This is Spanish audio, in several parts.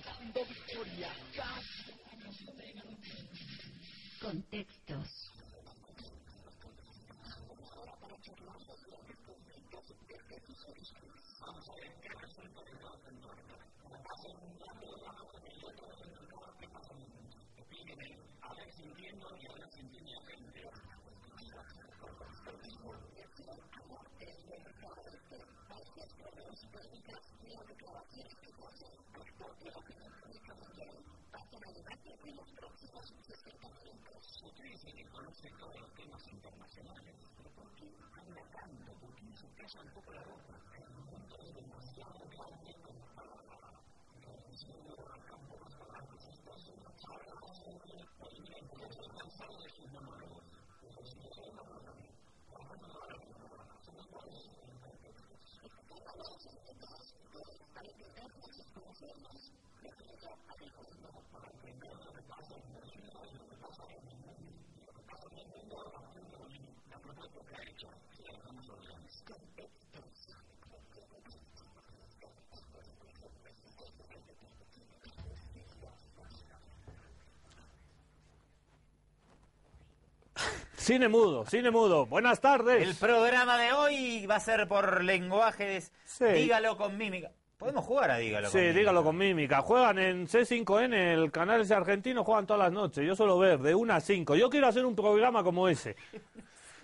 cantando victorias. Contextos. Cine mudo, cine mudo. Buenas tardes. El programa de hoy va a ser por lenguajes. Sí. Dígalo con mímica. ¿Podemos jugar a Dígalo con mímica? Sí, dígalo con mímica. Juegan en C5N, el canal ese argentino, juegan todas las noches. Yo suelo ver, de 1 a 5. Yo quiero hacer un programa como ese.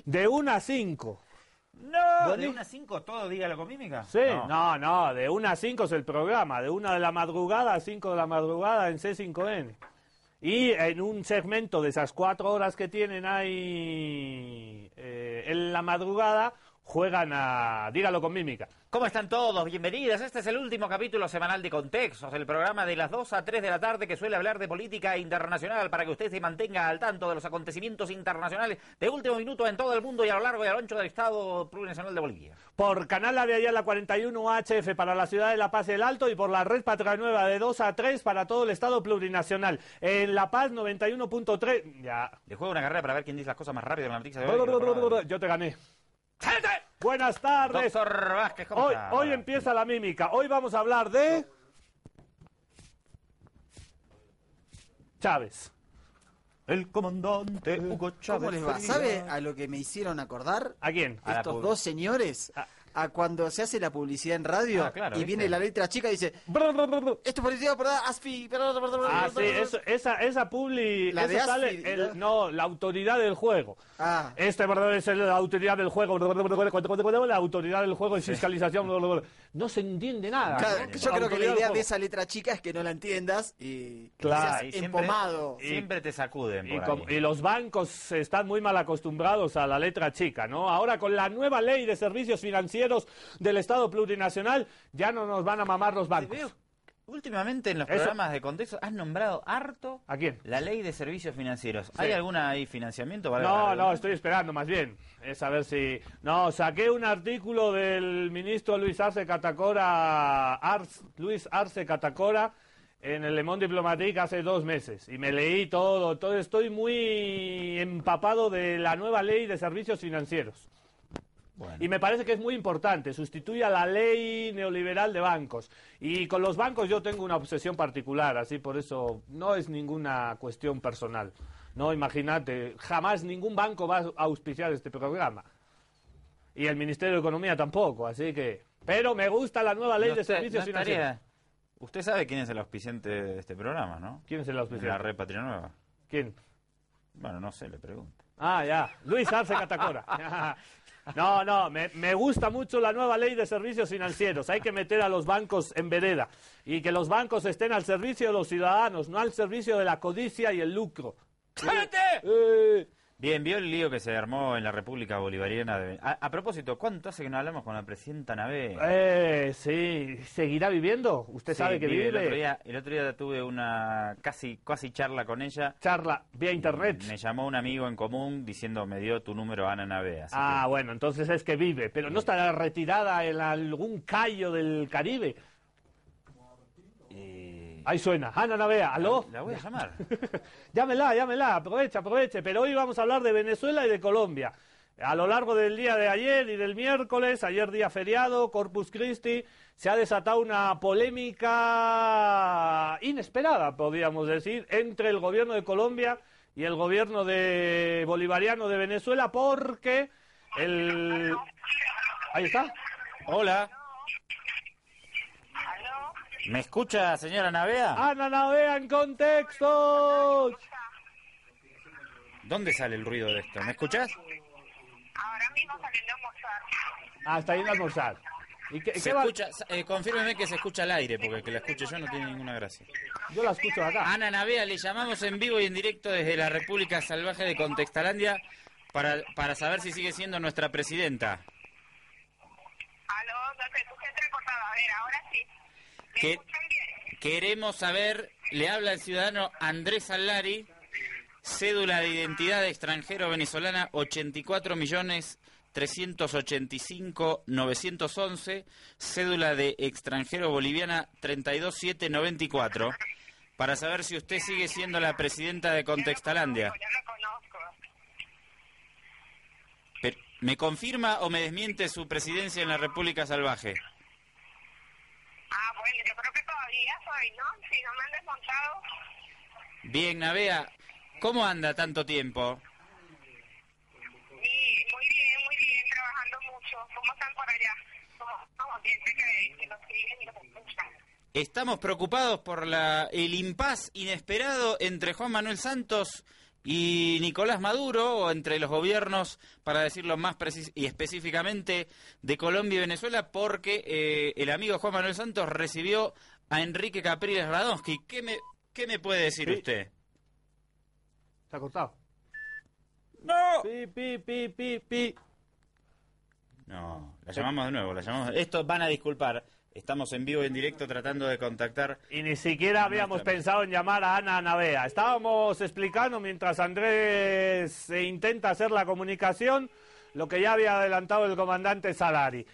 De 1 a 5. No, de 1 a 5 todo Dígalo con mímica. Sí, no, de 1 a 5 es el programa. De 1 de la madrugada a 5 de la madrugada en C5N. Y en un segmento de esas 4 horas que tienen ahí en la madrugada, juegan a Dígalo con mímica. ¿Cómo están todos? Bienvenidos. Este es el último capítulo semanal de Contextos, el programa de las 2 a 3 de la tarde que suele hablar de política internacional para que usted se mantenga al tanto de los acontecimientos internacionales de último minuto en todo el mundo y a lo largo y a lo ancho del Estado Plurinacional de Bolivia. Por Canal Ave Ayala 41 UHF para la ciudad de La Paz y el Alto y por la red Patria Nueva de 2 a 3 para todo el Estado Plurinacional. En La Paz 91.3... Ya. Le juego una carrera para ver quién dice las cosas más rápido en la noticia de hoy. Yo te gané. Buenas tardes. Doctor Vázquez, ¿cómo está? Hoy empieza la mímica. Hoy vamos a hablar de... Chávez. El comandante Hugo Chávez. ¿Cómo les va? ¿Sabe a lo que me hicieron acordar? ¿A quién? A la Estos dos señores, a cuando se hace la publicidad en radio claro, y ¿viste? viene la letra chica y dice, esto es publicidad por ASFI. Ah, sí, esa publi... La de eso sale Asfi, ¿no? no, la autoridad del juego. Ah. Este verdad es la autoridad del juego. La autoridad del juego y fiscalización. No se entiende nada. Claro, ¿no? yo creo que la Autoridad idea del de esa letra chica es que no la entiendas y Claro, seas Y siempre- empomado. Siempre te sacuden Y, por ahí. y los bancos están muy mal acostumbrados a la letra chica, ¿no? Ahora con la nueva ley de servicios financieros del Estado Plurinacional ya no nos van a mamar los Te bancos. veo últimamente en los Eso. programas de Contexto has nombrado harto ¿A quién? la ley de servicios financieros. Sí. ¿Hay alguna ahí financiamiento? No, estoy esperando más bien. Es a ver si... No, saqué un artículo del ministro Luis Arce Catacora, en el Le Monde Diplomatique hace 2 meses. Y me leí todo. Estoy muy empapado de la nueva ley de servicios financieros. Bueno. Y me parece que es muy importante, sustituye a la ley neoliberal de bancos. Y con los bancos yo tengo una obsesión particular, así por eso no es ninguna cuestión personal. No, imagínate, jamás ningún banco va a auspiciar este programa. Y el Ministerio de Economía tampoco, así que... Pero me gusta la nueva ley de servicios financieros. Usted sabe quién es el auspiciante de este programa, ¿no? ¿Quién es el De la auspiciante? Red Patria Nueva. ¿Quién? Bueno, no sé, le pregunto. Ah, ya, Luis Arce Catacora. No, me gusta mucho la nueva ley de servicios financieros. Hay que meter a los bancos en vereda y que los bancos estén al servicio de los ciudadanos, no al servicio de la codicia y el lucro. Bien, vio el lío que se armó en la República Bolivariana. A propósito, ¿cuánto hace que no hablamos con la presidenta Nabé? Sí, ¿seguirá viviendo? ¿Usted sabe que vive? El otro día tuve una casi charla con ella. Charla vía internet. Me llamó un amigo en común diciendo, me dio tu número Ana Nabé. Así Ah, que- bueno, entonces es que vive, pero ¿no estará retirada en algún callo del Caribe? Ahí suena, Ana Navea, ¿aló? La voy a llamar. Llámela, aproveche, pero hoy vamos a hablar de Venezuela y de Colombia. A lo largo del día de ayer y del miércoles, ayer día feriado, Corpus Christi, se ha desatado una polémica inesperada, podríamos decir, entre el gobierno de Colombia y el gobierno bolivariano de Venezuela, porque Ahí está. Hola. ¿Me escucha, señora Navea? Ana Navea en Contextos. ¿Dónde sale el ruido de esto? ¿Me escuchás? Ahora mismo saliendo a almorzar. Está yendo a almorzar. ¿Y qué Se escucha, confírmeme que se escucha al aire, porque que la escuche yo no tiene ninguna gracia. Yo la escucho de acá. Ana Navea, le llamamos en vivo y en directo desde la República Salvaje de Contextalandia para saber si sigue siendo nuestra presidenta. Aló, no te escuché entrecortado. A ver, ahora sí. ¿Me escuchan bien? Queremos saber, le habla el ciudadano Andrés Allari, cédula de identidad de extranjero venezolana 84.385.911, cédula de extranjero boliviana 32794, para saber si usted sigue siendo la presidenta de Contextalandia. Yo lo conozco. ¿Me confirma o me desmiente su presidencia en la República Salvaje? Ah, bueno, yo creo que todavía soy, ¿no? Si no me han desmontado. Bien, Navea, ¿cómo anda tanto tiempo? Y muy bien, trabajando mucho. ¿Cómo están por allá? Somos gente que nos siguen y nos escuchan. Estamos preocupados por el impas inesperado entre Juan Manuel Santos y Nicolás Maduro, o entre los gobiernos, para decirlo más y específicamente, de Colombia y Venezuela, porque el amigo Juan Manuel Santos recibió a Enrique Capriles Radonsky. ¿Qué me puede decir usted? ¿Se ha cortado? ¡No! Pi. No, la llamamos de nuevo, Esto van a disculpar. Estamos en vivo y en directo tratando de contactar. Y ni siquiera habíamos pensado en llamar a Ana Navea. Estábamos explicando, mientras Andrés intenta hacer la comunicación, lo que ya había adelantado el comandante Salari.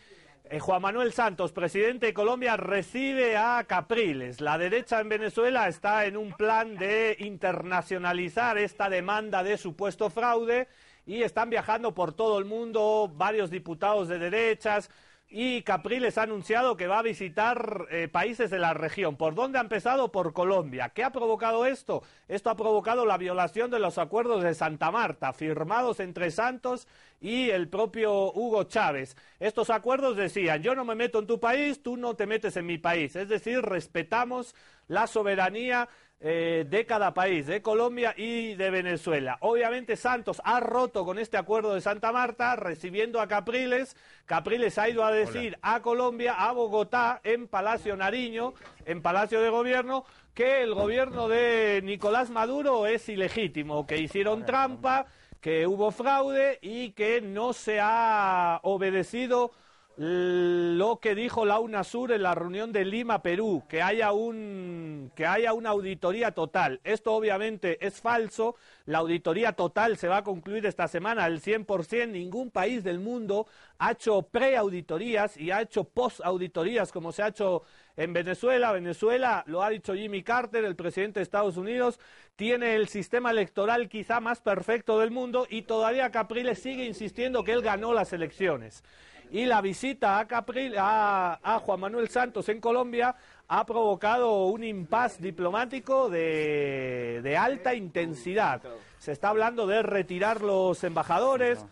Juan Manuel Santos, presidente de Colombia, recibe a Capriles. La derecha en Venezuela está en un plan de internacionalizar esta demanda de supuesto fraude y están viajando por todo el mundo varios diputados de derechas. Y Capriles ha anunciado que va a visitar países de la región. ¿Por dónde ha empezado? Por Colombia. ¿Qué ha provocado esto? Esto ha provocado la violación de los acuerdos de Santa Marta, firmados entre Santos y el propio Hugo Chávez. Estos acuerdos decían: yo no me meto en tu país, tú no te metes en mi país. Es decir, respetamos la soberanía de cada país, de Colombia y de Venezuela. Obviamente Santos ha roto con este acuerdo de Santa Marta, recibiendo a Capriles. Capriles ha ido a decir a Colombia, a Bogotá, en Palacio Nariño, en Palacio de Gobierno, que el gobierno de Nicolás Maduro es ilegítimo, que hicieron trampa, que hubo fraude y que no se ha obedecido lo que dijo la UNASUR en la reunión de Lima, Perú, que haya una auditoría total. Esto obviamente es falso. La auditoría total se va a concluir esta semana al 100%. Ningún país del mundo ha hecho preauditorías y ha hecho postauditorías como se ha hecho en Venezuela. Venezuela, lo ha dicho Jimmy Carter, el presidente de Estados Unidos, tiene el sistema electoral quizá más perfecto del mundo y todavía Capriles sigue insistiendo que él ganó las elecciones. Y la visita a Juan Manuel Santos en Colombia ha provocado un impasse diplomático de alta intensidad. Se está hablando de retirar los embajadores.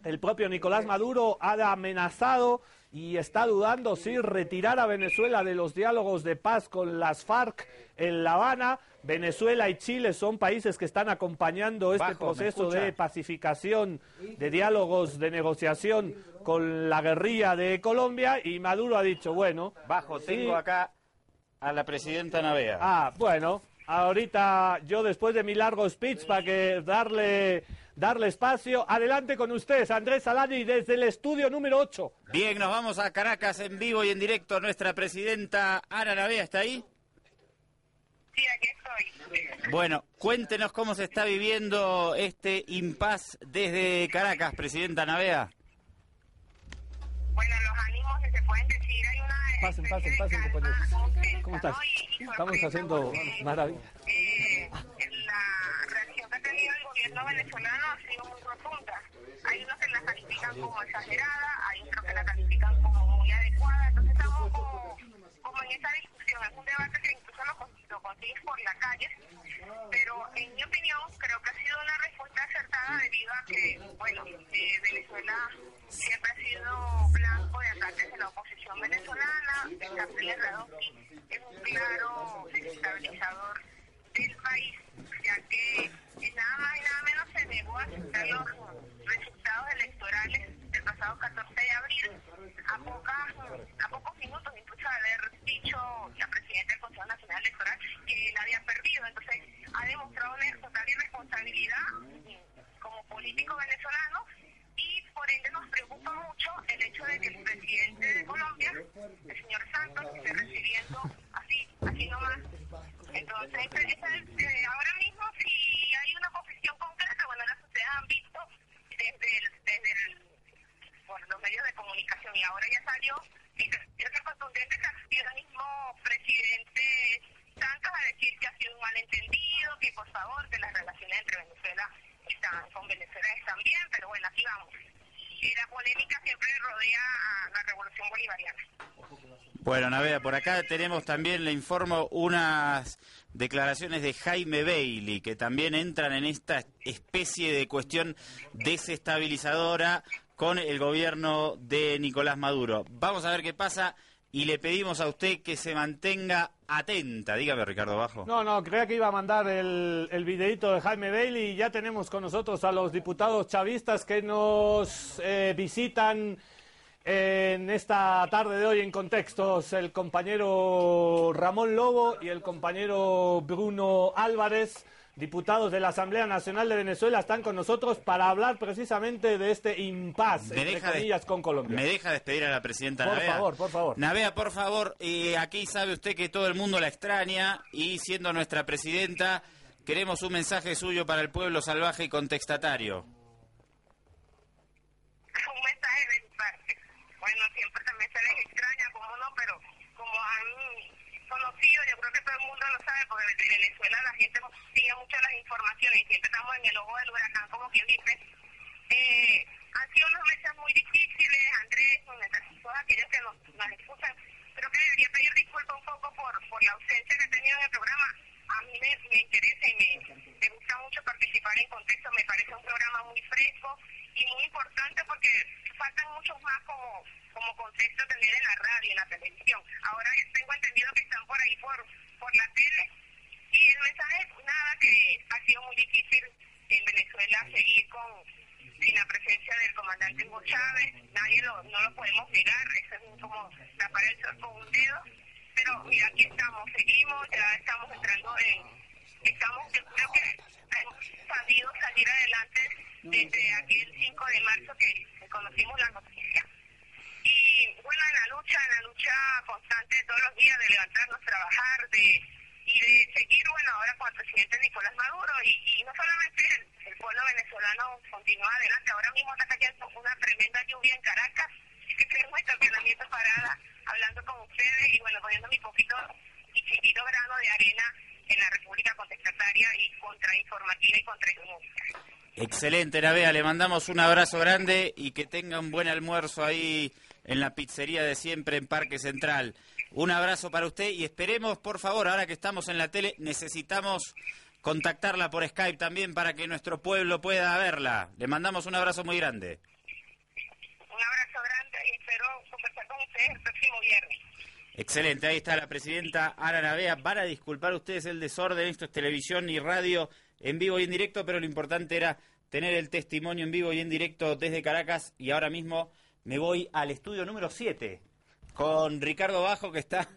El propio Nicolás Maduro ha amenazado y está dudando si retirar a Venezuela de los diálogos de paz con las FARC en La Habana. Venezuela y Chile son países que están acompañando este proceso de pacificación, de diálogos, de negociación con la guerrilla de Colombia, y Maduro ha dicho, bueno... Tengo acá a la presidenta Navea. Bueno, ahorita yo después de mi largo speech para que darle espacio, adelante con ustedes, Andrés Allari, desde el estudio número 8. Bien, nos vamos a Caracas en vivo y en directo. Nuestra presidenta Ana Navea, ¿está ahí? Sí, aquí estoy. Bueno, cuéntenos cómo se está viviendo este impasse desde Caracas, presidenta Navea. Bueno, los ánimos que se pueden decir, hay una... Pasen, compañeros. ¿Cómo estás? Estamos haciendo maravillas. La reacción que ha tenido el gobierno venezolano ha sido muy profunda. Hay unos que la están como exagerada, hay otros que la califican como muy adecuada, entonces estamos como en esa discusión. Es un debate que incluso lo consigues por la calle, pero en mi opinión creo que ha sido una respuesta acertada debido a que, bueno, Venezuela siempre ha sido blanco de ataques de la oposición venezolana. El Gabriel Radonsky es un claro desestabilizador del país, ya que nada más y nada menos se negó a aceptar los resultados electorales del pasado 14 de abril, a pocos minutos incluso de haber dicho la presidenta del Consejo Nacional Electoral que él había perdido. Entonces ha demostrado una total irresponsabilidad como político venezolano, y por ende nos preocupa mucho el hecho de que el presidente de Colombia, el señor Santos, esté recibiendo así nomás. Entonces, ahora mismo, si hay una posición concreta, bueno, las ustedes han visto por los medios de comunicación, y ahora ya salió, y creo que contundente que ha sido el mismo presidente Santos a decir que ha sido un malentendido, que por favor, que las relaciones entre Venezuela con Venezuela están bien, pero bueno, aquí vamos. La polémica siempre rodea a la revolución bolivariana. Bueno, Navea, por acá tenemos también, le informo, unas declaraciones de Jaime Bailey, que también entran en esta especie de cuestión desestabilizadora con el gobierno de Nicolás Maduro. Vamos a ver qué pasa y le pedimos a usted que se mantenga atenta. Dígame, Ricardo Bajo. No, creía que iba a mandar el videíto de Jaime Bailey, y ya tenemos con nosotros a los diputados chavistas que nos visitan en esta tarde de hoy en Contextos. El compañero Ramón Lobo y el compañero Bruno Álvarez, diputados de la Asamblea Nacional de Venezuela, están con nosotros para hablar precisamente de este impasse, entre comillas, con Colombia. ¿Me deja despedir a la presidenta Navea? Por favor. Navea, por favor, aquí sabe usted que todo el mundo la extraña, y siendo nuestra presidenta, queremos un mensaje suyo para el pueblo salvaje y contestatario. Un mensaje de mi parte. Bueno, siempre también se les extraña, como no, pero como han conocido, yo creo que todo el mundo lo sabe, porque en Venezuela la gente sigue mucho las informaciones y siempre estamos en el ojo del huracán, como quien dice. Han sido unos meses muy difíciles, Andrés, todos aquellos que nos escuchan. Creo que debería pedir disculpas un poco por la ausencia que he tenido en el programa. A mí me interesa y me gusta mucho participar en Contexto. Me parece un programa muy fresco y muy importante, porque faltan muchos más como Contexto tener en la radio, en la televisión. Ahora tengo entendido que están por ahí por la tele, y el mensaje es nada, que ha sido muy difícil en Venezuela seguir sin la presencia del comandante Hugo Chávez. No lo podemos negar, eso es como tapar el sol con un dedo, pero mira, aquí estamos, seguimos, ya estamos entrando yo creo que hemos sabido salir adelante desde aquel 5 de marzo que conocimos la noticia. Y bueno, en la lucha constante de todos los días, de levantarnos, trabajar, y de seguir, bueno, ahora con el presidente Nicolás Maduro, y no solamente el pueblo venezolano continúa adelante. Ahora mismo está cayendo una tremenda lluvia en Caracas, que tengo estacionamiento parada, hablando con ustedes, y bueno, poniendo mi poquito y chiquito grano de arena en la República Contestataria y contrainformativa y contrahegemónica. Excelente, Navea, le mandamos un abrazo grande y que tenga un buen almuerzo ahí en la pizzería de siempre en Parque Central. Un abrazo para usted, y esperemos, por favor, ahora que estamos en la tele, necesitamos contactarla por Skype también para que nuestro pueblo pueda verla. Le mandamos un abrazo muy grande. Un abrazo grande y espero conversar con ustedes el próximo viernes. Excelente, ahí está la presidenta Ana Navea. Van a disculpar ustedes el desorden, esto es televisión y radio en vivo y en directo, pero lo importante era tener el testimonio en vivo y en directo desde Caracas, y ahora mismo me voy al estudio número 7 con Ricardo Bajo, que está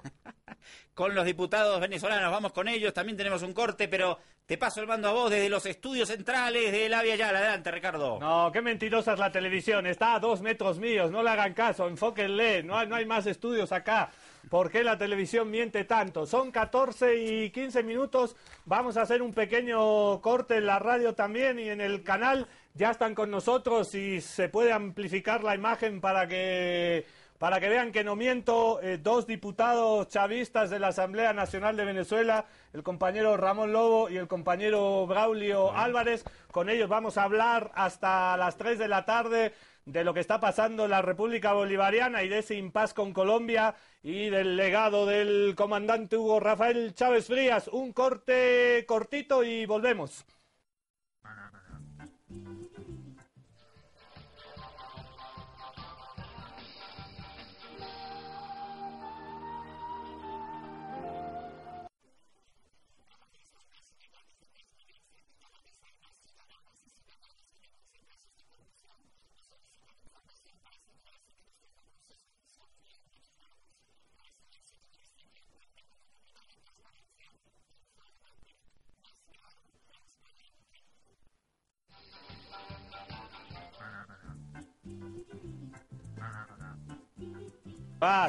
con los diputados venezolanos. Vamos con ellos, también tenemos un corte, pero te paso el mando a vos desde los estudios centrales de La Via Yala. Adelante, Ricardo. No, qué mentirosa es la televisión, está a 2 metros míos, no le hagan caso, enfóquenle, no hay más estudios acá. ¿Por qué la televisión miente tanto? Son 14 y 15 minutos, vamos a hacer un pequeño corte en la radio también y en el canal. Ya están con nosotros y se puede amplificar la imagen para que vean que no miento. 2 diputados chavistas de la Asamblea Nacional de Venezuela, el compañero Ramón Lobo y el compañero Braulio Álvarez. Con ellos vamos a hablar hasta las 3 de la tarde de lo que está pasando en la República Bolivariana y de ese impasse con Colombia y del legado del comandante Hugo Rafael Chávez Frías. Un corte cortito y volvemos.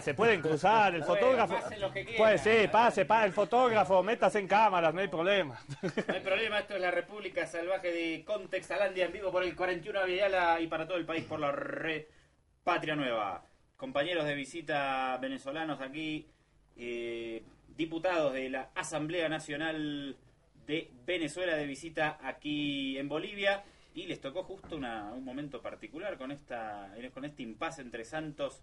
Se pueden cruzar, el fotógrafo. Pues sí, pase, el fotógrafo, métase en cámaras, no hay problema. No hay problema, esto es la República Salvaje de Contextalandia en vivo por el 41 Aviala y para todo el país por la red Patria Nueva. Compañeros de visita venezolanos aquí, diputados de la Asamblea Nacional de Venezuela de visita aquí en Bolivia y les tocó justo un momento particular con este impasse entre Santos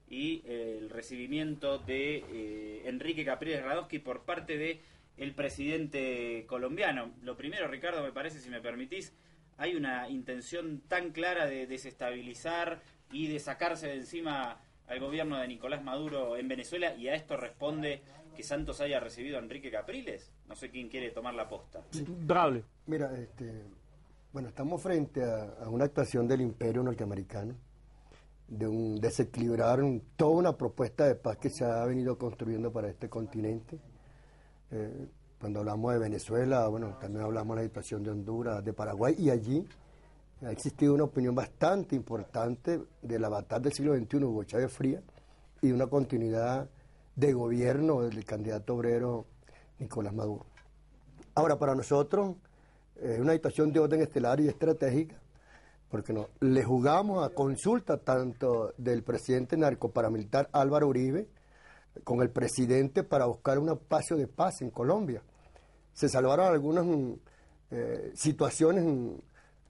y el recibimiento de Enrique Capriles Radonsky por parte de el presidente colombiano. Lo primero, Ricardo, me parece, si me permitís, hay una intención tan clara de desestabilizar y de sacarse de encima al gobierno de Nicolás Maduro en Venezuela, y a esto responde que Santos haya recibido a Enrique Capriles. No sé quién quiere tomar la posta. Braulio. Mira, bueno, estamos frente a una actuación del imperio norteamericano, de desequilibrar toda una propuesta de paz que se ha venido construyendo para este continente. Cuando hablamos de Venezuela, bueno, también hablamos de la situación de Honduras, de Paraguay, y allí ha existido una opinión bastante importante de la batalla del siglo XXI, Hugo Chávez Frías, y una continuidad de gobierno del candidato obrero Nicolás Maduro. Ahora, para nosotros es una situación de orden estelar y estratégica, porque le jugamos a consulta tanto del presidente narcoparamilitar Álvaro Uribe con el presidente para buscar un espacio de paz en Colombia. Se salvaron algunas situaciones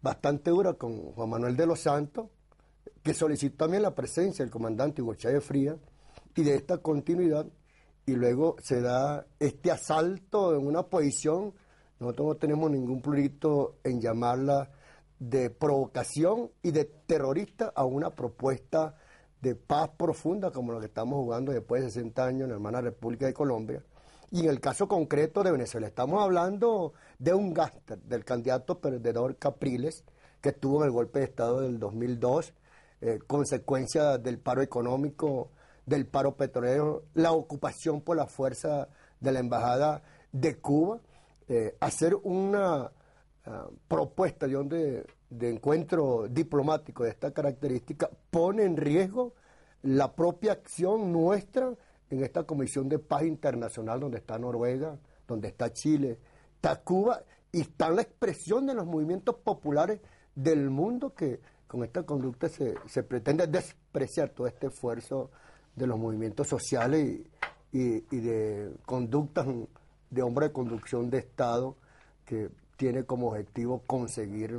bastante duras con Juan Manuel de los Santos, que solicitó también la presencia del comandante Hugo Chávez Frías, y de esta continuidad, y luego se da este asalto en una posición, nosotros no tenemos ningún plurito en llamarla de provocación y de terrorista a una propuesta de paz profunda como lo que estamos jugando después de 60 años en la hermana República de Colombia. Y en el caso concreto de Venezuela, estamos hablando de un gángster, del candidato perdedor Capriles, que estuvo en el golpe de Estado del 2002, consecuencia del paro económico, del paro petrolero, la ocupación por la fuerza de la Embajada de Cuba, hacer una propuesta de encuentro diplomático de esta característica pone en riesgo la propia acción nuestra en esta Comisión de Paz Internacional, donde está Noruega, donde está Chile, está Cuba, y está la expresión de los movimientos populares del mundo, que con esta conducta se pretende despreciar todo este esfuerzo de los movimientos sociales y de conductas de hombre de conducción de Estado que tiene como objetivo conseguir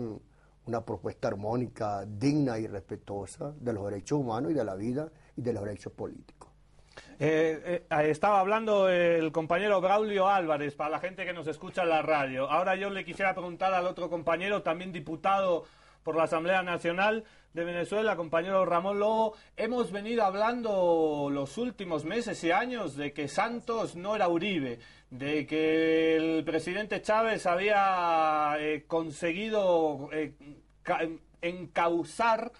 una propuesta armónica, digna y respetuosa de los derechos humanos y de la vida y de los derechos políticos. Estaba hablando el compañero Braulio Álvarez, para la gente que nos escucha en la radio. Ahora yo le quisiera preguntar al otro compañero, también diputado por la Asamblea Nacional de Venezuela, compañero Ramón Lobo. Hemos venido hablando los últimos meses y años de que Santos no era Uribe, de que el presidente Chávez había conseguido encauzar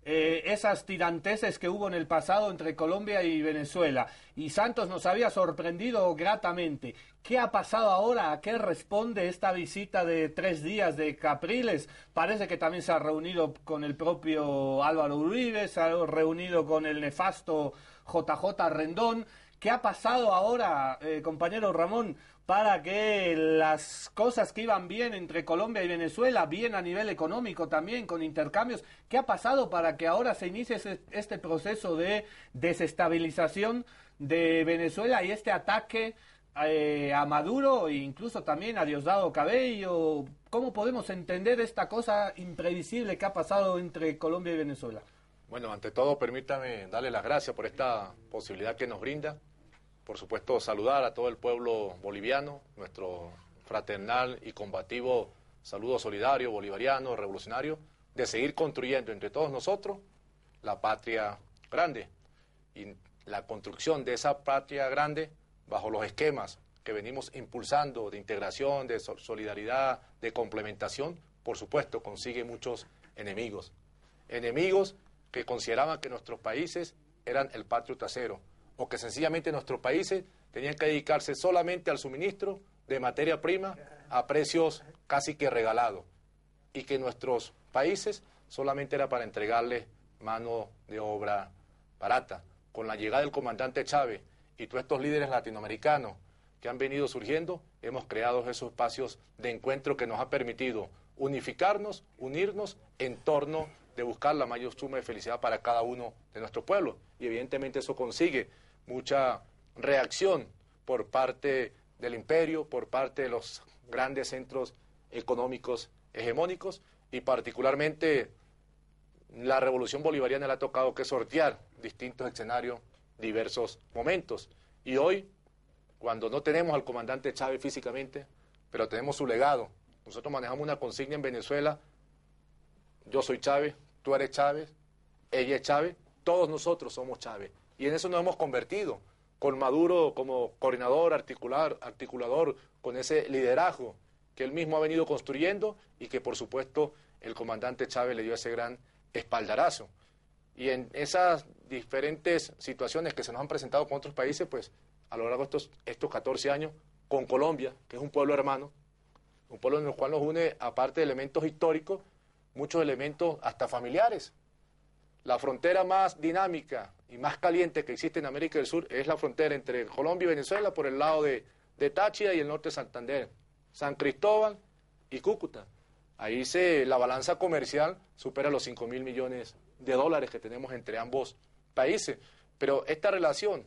esas tiranteses que hubo en el pasado entre Colombia y Venezuela. Y Santos nos había sorprendido gratamente. ¿Qué ha pasado ahora? ¿A qué responde esta visita de 3 días de Capriles? Parece que también se ha reunido con el propio Álvaro Uribe, se ha reunido con el nefasto JJ Rendón. ¿Qué ha pasado ahora, compañero Ramón, para que las cosas que iban bien entre Colombia y Venezuela, bien a nivel económico también, con intercambios, qué ha pasado para que ahora se inicie este proceso de desestabilización de Venezuela y este ataque a Maduro e incluso también a Diosdado Cabello? ¿Cómo podemos entender esta cosa imprevisible que ha pasado entre Colombia y Venezuela? Bueno, ante todo, permítame darle las gracias por esta posibilidad que nos brinda. Por supuesto, saludar a todo el pueblo boliviano, nuestro fraternal y combativo saludo solidario, bolivariano, revolucionario, de seguir construyendo entre todos nosotros la patria grande. Y la construcción de esa patria grande, bajo los esquemas que venimos impulsando de integración, de solidaridad, de complementación, por supuesto, consigue muchos enemigos. Enemigos que consideraban que nuestros países eran el patrio trasero, o que sencillamente nuestros países tenían que dedicarse solamente al suministro de materia prima a precios casi que regalados, y que nuestros países solamente era para entregarles mano de obra barata. Con la llegada del comandante Chávez y todos estos líderes latinoamericanos que han venido surgiendo, hemos creado esos espacios de encuentro que nos ha permitido unificarnos, unirnos en torno de buscar la mayor suma de felicidad para cada uno de nuestros pueblos. Y evidentemente eso consigue mucha reacción por parte del imperio, por parte de los grandes centros económicos hegemónicos, y particularmente la revolución bolivariana le ha tocado que sortear distintos escenarios, diversos momentos. Y hoy, cuando no tenemos al comandante Chávez físicamente, pero tenemos su legado, nosotros manejamos una consigna en Venezuela: yo soy Chávez, tú eres Chávez, ella es Chávez, todos nosotros somos Chávez. Y en eso nos hemos convertido, con Maduro como coordinador, articulador, con ese liderazgo que él mismo ha venido construyendo, y que por supuesto el comandante Chávez le dio ese gran espaldarazo. Y en esas diferentes situaciones que se nos han presentado con otros países, pues a lo largo de estos 14 años, con Colombia, que es un pueblo hermano, un pueblo en el cual nos une, aparte de elementos históricos, muchos elementos hasta familiares. La frontera más dinámica y más caliente que existe en América del Sur es la frontera entre Colombia y Venezuela por el lado de Táchira y el norte de Santander, San Cristóbal y Cúcuta. Ahí la balanza comercial supera los 5.000 millones de dólares que tenemos entre ambos países. Pero esta relación,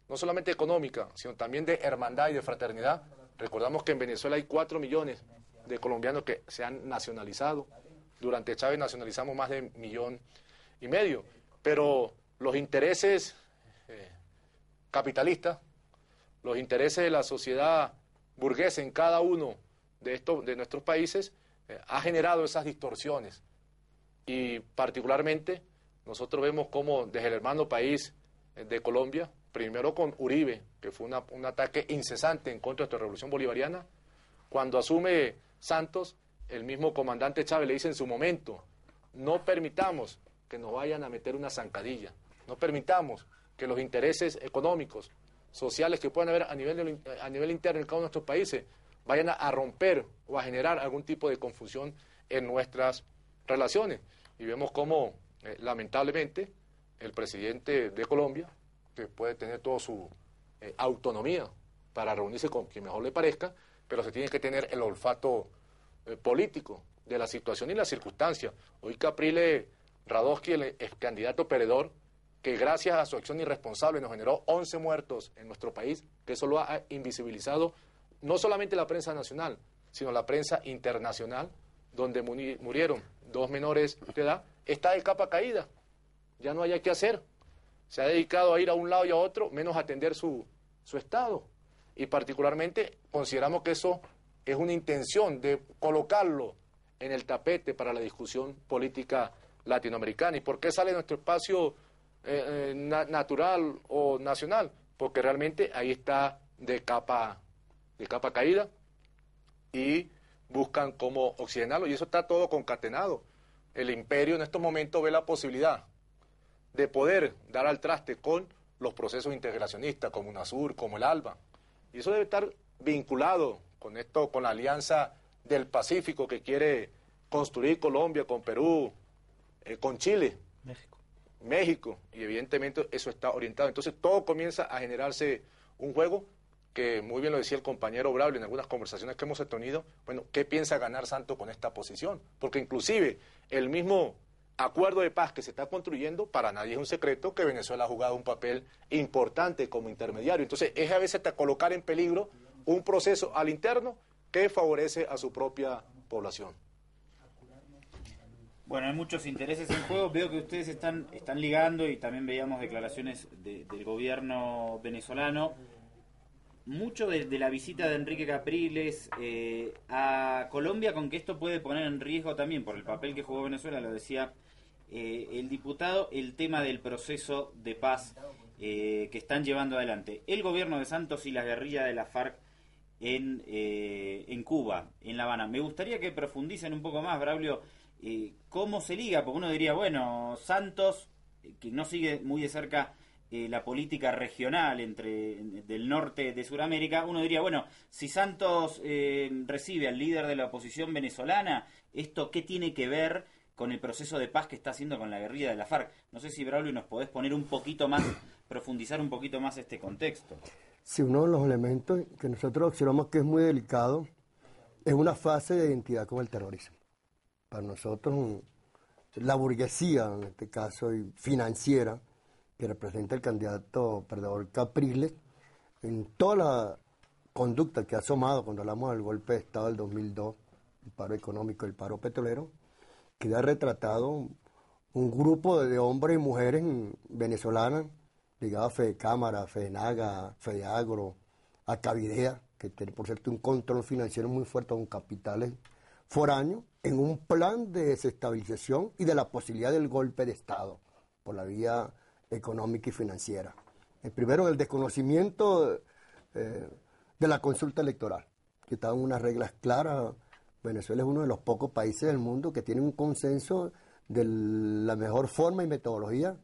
no solamente económica, sino también de hermandad y de fraternidad. Recordamos que en Venezuela hay 4 millones de colombianos que se han nacionalizado. Durante Chávez nacionalizamos más de 1,5 millones. Pero los intereses capitalistas, los intereses de la sociedad burguesa en cada uno de nuestros países, ha generado esas distorsiones. Y particularmente nosotros vemos cómo desde el hermano país de Colombia, primero con Uribe, que fue un ataque incesante en contra de nuestra revolución bolivariana, cuando asume Santos, el mismo comandante Chávez le dice en su momento: no permitamos que nos vayan a meter una zancadilla, no permitamos que los intereses económicos, sociales que puedan haber a nivel interno en cada uno de nuestros países vayan a romper o a generar algún tipo de confusión en nuestras relaciones. Y vemos cómo, lamentablemente, el presidente de Colombia, que puede tener toda su autonomía para reunirse con quien mejor le parezca, pero se tiene que tener el olfato político de la situación y la circunstancia. Hoy Caprile Radosky, el ex candidato perdedor, que gracias a su acción irresponsable nos generó 11 muertos en nuestro país, que eso lo ha invisibilizado no solamente la prensa nacional, sino la prensa internacional, donde murieron 2 menores de edad, está de capa caída. Ya no hay qué hacer. Se ha dedicado a ir a un lado y a otro, menos atender su estado. Y particularmente consideramos que eso es una intención de colocarlo en el tapete para la discusión política latinoamericana. ¿Y por qué sale nuestro espacio natural o nacional? Porque realmente ahí está de capa caída, y buscan cómo oxigenarlo, y eso está todo concatenado. El imperio en estos momentos ve la posibilidad de poder dar al traste con los procesos integracionistas como UNASUR, como el ALBA, y eso debe estar vinculado con la Alianza del Pacífico que quiere construir Colombia con Perú, con Chile, México, y evidentemente eso está orientado. Entonces todo comienza a generarse un juego que muy bien lo decía el compañero Braulio en algunas conversaciones que hemos tenido. Bueno, ¿qué piensa ganar Santos con esta posición? Porque inclusive el mismo acuerdo de paz que se está construyendo, para nadie es un secreto que Venezuela ha jugado un papel importante como intermediario. Entonces es a veces hasta colocar en peligro un proceso al interno que favorece a su propia población. Bueno, hay muchos intereses en juego. Veo que ustedes están ligando, y también veíamos declaraciones del gobierno venezolano. Mucho de la visita de Enrique Capriles a Colombia, con que esto puede poner en riesgo también, por el papel que jugó Venezuela, lo decía el diputado, el tema del proceso de paz que están llevando adelante el gobierno de Santos y la guerrilla de la FARC en Cuba, en La Habana. Me gustaría que profundicen un poco más, Braulio, cómo se liga, porque uno diría, bueno, Santos, que no sigue muy de cerca la política regional del norte de Sudamérica, uno diría, bueno, si Santos recibe al líder de la oposición venezolana, ¿esto qué tiene que ver con el proceso de paz que está haciendo con la guerrilla de la FARC? No sé si, Braulio, nos podés poner un poquito más, profundizar un poquito más este contexto. Sí, uno de los elementos que nosotros observamos que es muy delicado es una fase de identidad con el terrorismo. Para nosotros, la burguesía, en este caso, y financiera, que representa el candidato perdedor Capriles, en toda la conducta que ha asomado cuando hablamos del golpe de Estado del 2002, el paro económico, el paro petrolero, queda retratado un grupo de hombres y mujeres venezolanas ligados a Fede Cámara, FEDENAGA, FEDEAGRO, a Cavidea, que tiene por cierto un control financiero muy fuerte con capitales foráneos, en un plan de desestabilización y de la posibilidad del golpe de Estado por la vía económica y financiera. Primero, el desconocimiento de la consulta electoral, que estaban unas reglas claras. Venezuela es uno de los pocos países del mundo que tiene un consenso de la mejor forma y metodología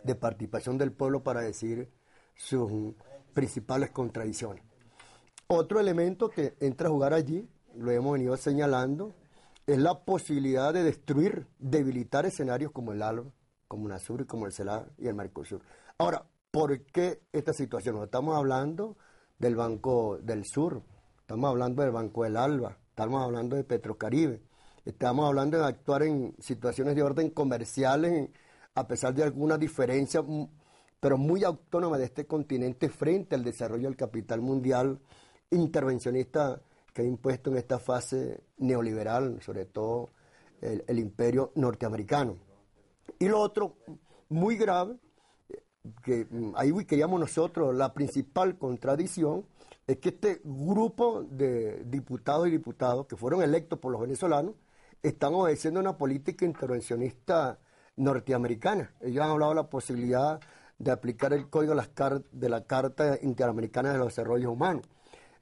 de participación del pueblo para decidir sus principales contradicciones. Otro elemento que entra a jugar allí, lo hemos venido señalando, es la posibilidad de destruir, debilitar escenarios como el ALBA, como UNASUR, como el CELAC y el Mercosur. Ahora, ¿por qué esta situación? No estamos hablando del Banco del Sur, estamos hablando del Banco del ALBA, estamos hablando de Petrocaribe, estamos hablando de actuar en situaciones de orden comerciales, a pesar de algunas diferencias, pero muy autónomas de este continente frente al desarrollo del capital mundial intervencionista que ha impuesto en esta fase neoliberal, sobre todo el imperio norteamericano. Y lo otro, muy grave, que ahí queríamos nosotros, la principal contradicción, es que este grupo de diputados y diputadas que fueron electos por los venezolanos están obedeciendo una política intervencionista norteamericana. Ellos han hablado de la posibilidad de aplicar el código de la Carta Interamericana de los Desarrollos Humanos.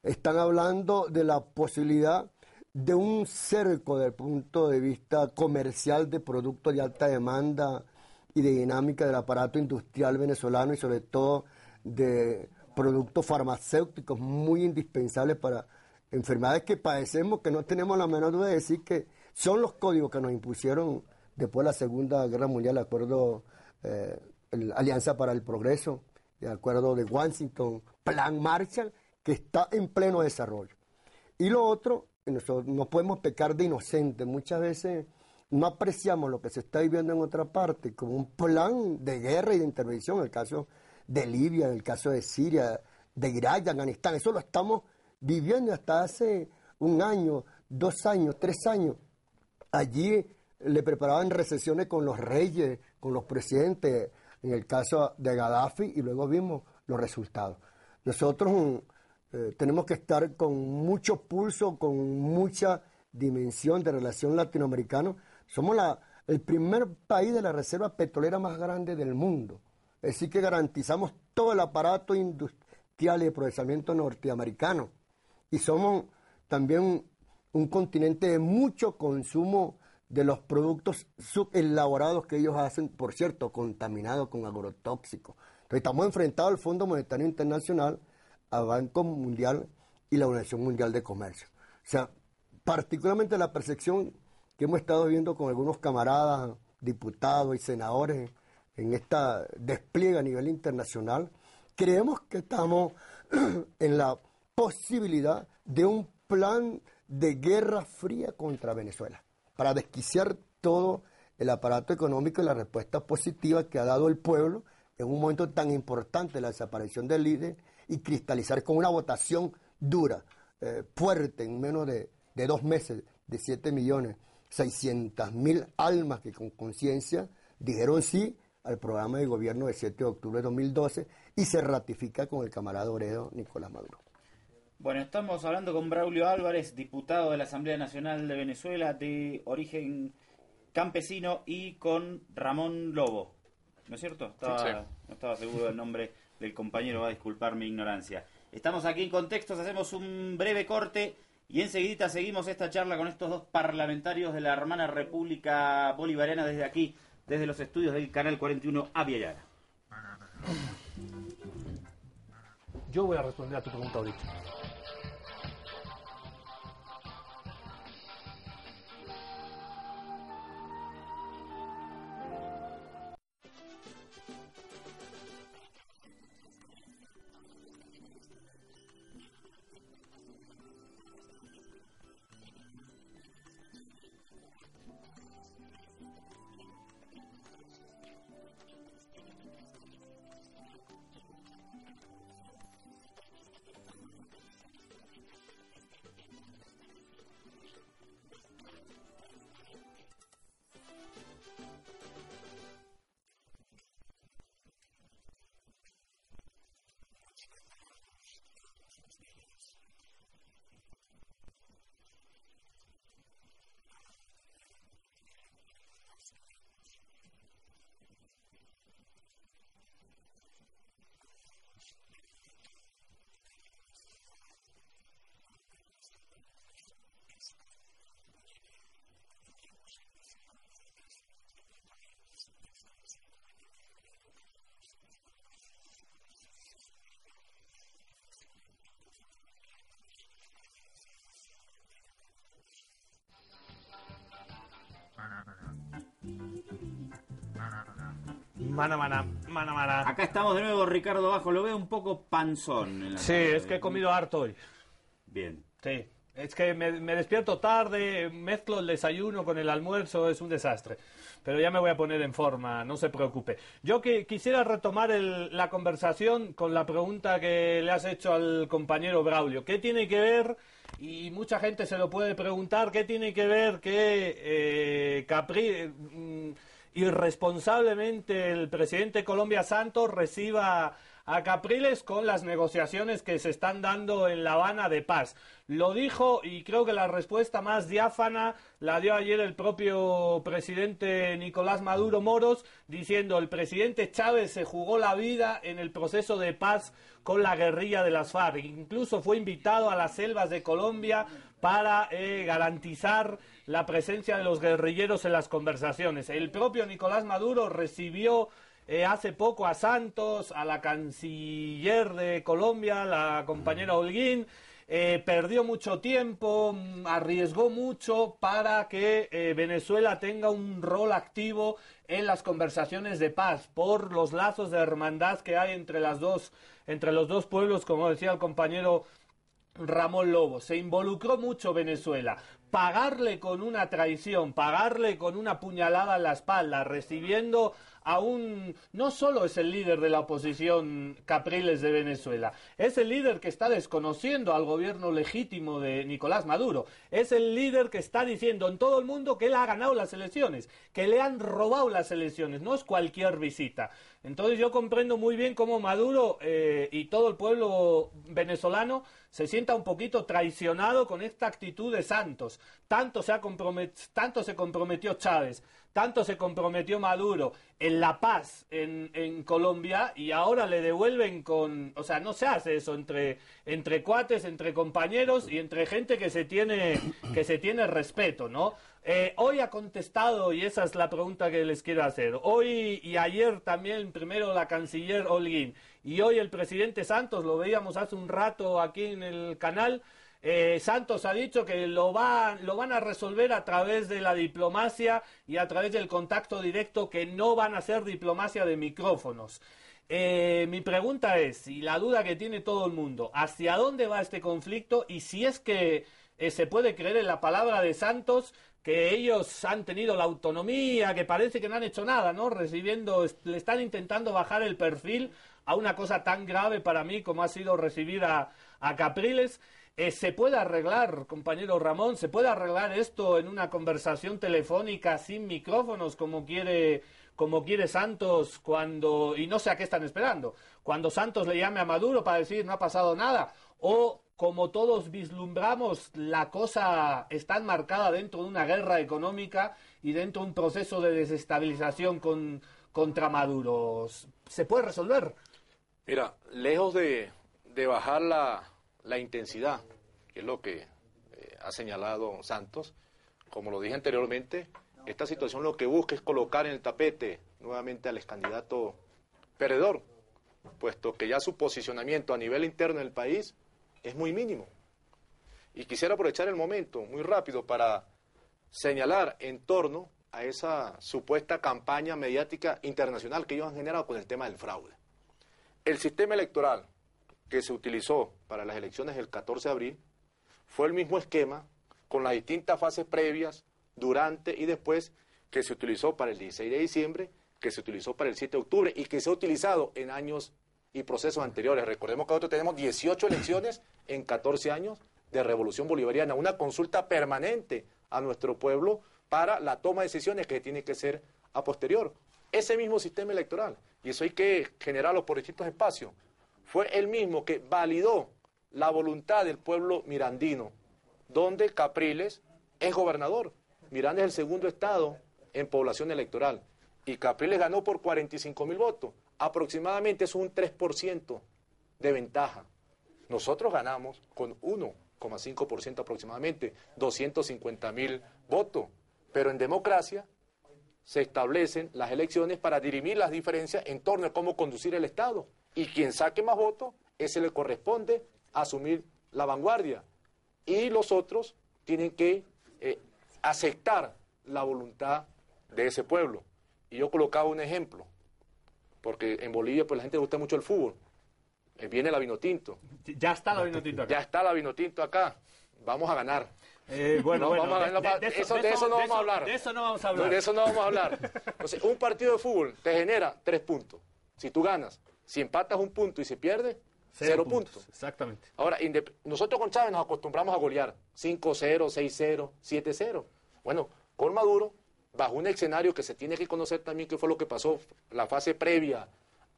Están hablando de la posibilidad de un cerco desde el punto de vista comercial de productos de alta demanda y de dinámica del aparato industrial venezolano y sobre todo de productos farmacéuticos muy indispensables para enfermedades que padecemos, que no tenemos la menor duda de decir que son los códigos que nos impusieron después de la Segunda Guerra Mundial, el acuerdo la Alianza para el Progreso, el acuerdo de Washington, Plan Marshall, que está en pleno desarrollo. Y lo otro, nosotros no podemos pecar de inocentes. Muchas veces no apreciamos lo que se está viviendo en otra parte como un plan de guerra y de intervención, en el caso de Libia, en el caso de Siria, de Irak, de Afganistán. Eso lo estamos viviendo hasta hace 1 año, 2 años, 3 años. Allí le preparaban recesiones con los reyes, con los presidentes, en el caso de Gaddafi, y luego vimos los resultados. Nosotros tenemos que estar con mucho pulso, con mucha dimensión de relación latinoamericana. Somos el primer país de la reserva petrolera más grande del mundo. Es decir, que garantizamos todo el aparato industrial y de procesamiento norteamericano. Y somos también un continente de mucho consumo de los productos subelaborados que ellos hacen, por cierto, contaminados con agrotóxicos. Entonces estamos enfrentados al Fondo Monetario Internacional, al Banco Mundial y la Organización Mundial de Comercio. O sea, particularmente la percepción que hemos estado viendo con algunos camaradas, diputados y senadores en esta despliegue a nivel internacional, creemos que estamos en la posibilidad de un plan de guerra fría contra Venezuela, para desquiciar todo el aparato económico y la respuesta positiva que ha dado el pueblo en un momento tan importante, la desaparición del líder, y cristalizar con una votación dura, fuerte, en menos de 2 meses, de 7 millones 600.000 almas que con conciencia dijeron sí al programa de gobierno del 7 de octubre de 2012 y se ratifica con el camarada obrero Nicolás Maduro. Bueno, estamos hablando con Braulio Álvarez, diputado de la Asamblea Nacional de Venezuela de origen campesino, y con Ramón Lobo, ¿no es cierto? No estaba seguro del nombre del compañero, va a disculpar mi ignorancia. Estamos aquí en Contextos, hacemos un breve corte y enseguida seguimos esta charla con estos dos parlamentarios de la hermana República Bolivariana desde aquí, desde los estudios del Canal 41 Avia Yala. Yo voy a responder a tu pregunta ahorita. Mana. Acá estamos de nuevo, Ricardo Bajo. Lo veo un poco panzón. Sí, es que he comido harto hoy. Bien. Sí, es que me despierto tarde, mezclo el desayuno con el almuerzo, es un desastre. Pero ya me voy a poner en forma, no se preocupe. Yo quisiera retomar la conversación con la pregunta que le has hecho al compañero Braulio. ¿Qué tiene que ver, y mucha gente se lo puede preguntar, qué tiene que ver que irresponsablemente el presidente de Colombia, Santos, reciba a Capriles con las negociaciones que se están dando en La Habana de paz? Lo dijo, y creo que la respuesta más diáfana la dio ayer el propio presidente Nicolás Maduro Moros, diciendo: el presidente Chávez se jugó la vida en el proceso de paz con la guerrilla de las FARC. Incluso fue invitado a las selvas de Colombia para garantizar la presencia de los guerrilleros en las conversaciones. El propio Nicolás Maduro recibió hace poco a Santos, a la canciller de Colombia, la compañera Holguín. Perdió mucho tiempo, arriesgó mucho para que Venezuela tenga un rol activo en las conversaciones de paz, por los lazos de hermandad que hay entre los dos pueblos, como decía el compañero Ramón Lobo. Se involucró mucho Venezuela. Pagarle con una traición, pagarle con una puñalada en la espalda, recibiendo a no solo es el líder de la oposición Capriles de Venezuela, es el líder que está desconociendo al gobierno legítimo de Nicolás Maduro, es el líder que está diciendo en todo el mundo que él ha ganado las elecciones, que le han robado las elecciones, no es cualquier visita. Entonces yo comprendo muy bien cómo Maduro y todo el pueblo venezolano se sienta un poquito traicionado con esta actitud de Santos. Tanto se comprometió Chávez, tanto se comprometió Maduro en la paz en Colombia, y ahora le devuelven o sea, no se hace eso entre cuates, entre compañeros y entre gente que se tiene respeto, ¿no? Hoy ha contestado, y esa es la pregunta que les quiero hacer. Hoy y ayer también, primero la canciller Holguín y hoy el presidente Santos, lo veíamos hace un rato aquí en el canal. Santos ha dicho que lo van a resolver a través de la diplomacia y a través del contacto directo, que no van a hacer diplomacia de micrófonos. Mi pregunta es, y la duda que tiene todo el mundo, ¿hacia dónde va este conflicto? Y si es que se puede creer en la palabra de Santos, que ellos han tenido la autonomía, que parece que no han hecho nada, ¿no? Le están intentando bajar el perfil a una cosa tan grave para mí como ha sido recibir a Capriles. ¿Se puede arreglar, compañero Ramón? ¿Se puede arreglar esto en una conversación telefónica sin micrófonos como quiere Santos y no sé a qué están esperando? Cuando Santos le llame a Maduro para decir no ha pasado nada, o como todos vislumbramos, la cosa está enmarcada dentro de una guerra económica y dentro de un proceso de desestabilización contra Maduro. ¿Se puede resolver? Mira, lejos de bajar la intensidad, que es lo que ha señalado Santos, como lo dije anteriormente, esta situación lo que busca es colocar en el tapete nuevamente al excandidato perdedor, puesto que ya su posicionamiento a nivel interno del país es muy mínimo. Y quisiera aprovechar el momento muy rápido para señalar en torno a esa supuesta campaña mediática internacional que ellos han generado con el tema del fraude. El sistema electoral que se utilizó para las elecciones del 14 de abril fue el mismo esquema con las distintas fases previas, durante y después que se utilizó para el 16 de diciembre, que se utilizó para el 7 de octubre y que se ha utilizado en años y procesos anteriores. Recordemos que nosotros tenemos 18 elecciones en 14 años de Revolución Bolivariana, una consulta permanente a nuestro pueblo para la toma de decisiones que tiene que ser a posterior. Ese mismo sistema electoral, y eso hay que generarlo por distintos espacios, fue el mismo que validó la voluntad del pueblo mirandino, donde Capriles es gobernador. Miranda es el segundo estado en población electoral y Capriles ganó por 45.000 votos. Aproximadamente es un 3% de ventaja. Nosotros ganamos con 1,5% aproximadamente, 250.000 votos. Pero en democracia se establecen las elecciones para dirimir las diferencias en torno a cómo conducir el Estado. Y quien saque más votos, ese le corresponde asumir la vanguardia. Y los otros tienen que aceptar la voluntad de ese pueblo. Y yo colocaba un ejemplo, porque en Bolivia pues la gente le gusta mucho el fútbol. Viene la Vinotinto. Ya está la Vinotinto acá. Ya está la Vinotinto acá. Vamos a ganar. Bueno, de eso no vamos a hablar. De eso no vamos a hablar. De eso no vamos a hablar. Entonces, un partido de fútbol te genera 3 puntos. Si tú ganas, si empatas 1 punto y se pierde, 0 puntos. Exactamente. Ahora, nosotros con Chávez nos acostumbramos a golear 5-0, 6-0, 7-0. Bueno, con Maduro, bajo un escenario que se tiene que conocer también qué fue lo que pasó, la fase previa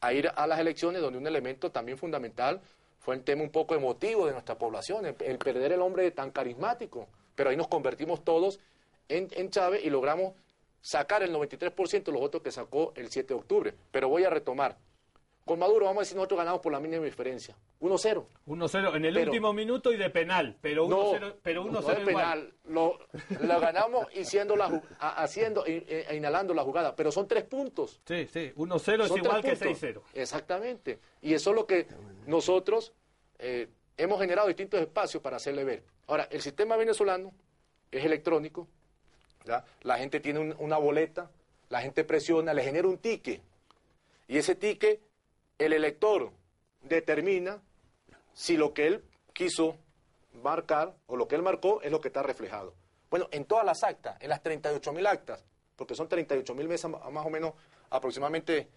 a ir a las elecciones, donde un elemento también fundamental fue el tema un poco emotivo de nuestra población, el perder el hombre tan carismático. Pero ahí nos convertimos todos en Chávez y logramos sacar el 93% de los votos que sacó el 7 de octubre. Pero voy a retomar. Con Maduro, vamos a decir, nosotros ganamos por la mínima diferencia. 1-0. 1-0 en el último minuto y de penal, pero 1-0 no de penal. Lo ganamos inhalando la jugada, pero son 3 puntos. Sí, 1-0 es igual que 6-0. Exactamente. Y eso es lo que nosotros hemos generado distintos espacios para hacerle ver. Ahora, el sistema venezolano es electrónico, ¿ya? La gente tiene una boleta, la gente presiona, le genera un ticket. Y ese ticket, el elector determina si lo que él quiso marcar o lo que él marcó es lo que está reflejado. Bueno, en todas las actas, en las 38.000 actas, porque son 38.000 mesas más o menos aproximadamente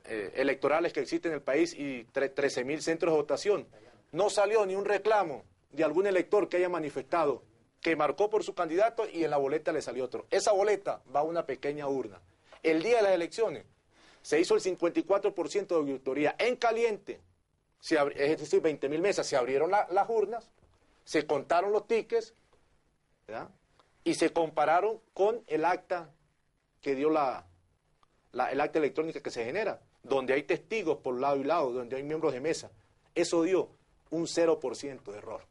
electorales que existen en el país y 13.000 centros de votación, no salió ni un reclamo de algún elector que haya manifestado que marcó por su candidato y en la boleta le salió otro. Esa boleta va a una pequeña urna. El día de las elecciones se hizo el 54% de auditoría en caliente, es decir, 20.000 mesas, se abrieron las urnas, se contaron los tickets, ¿verdad? Y se compararon con el acta que dio el acta electrónica que se genera, donde hay testigos por lado y lado, donde hay miembros de mesa. Eso dio un 0% de error.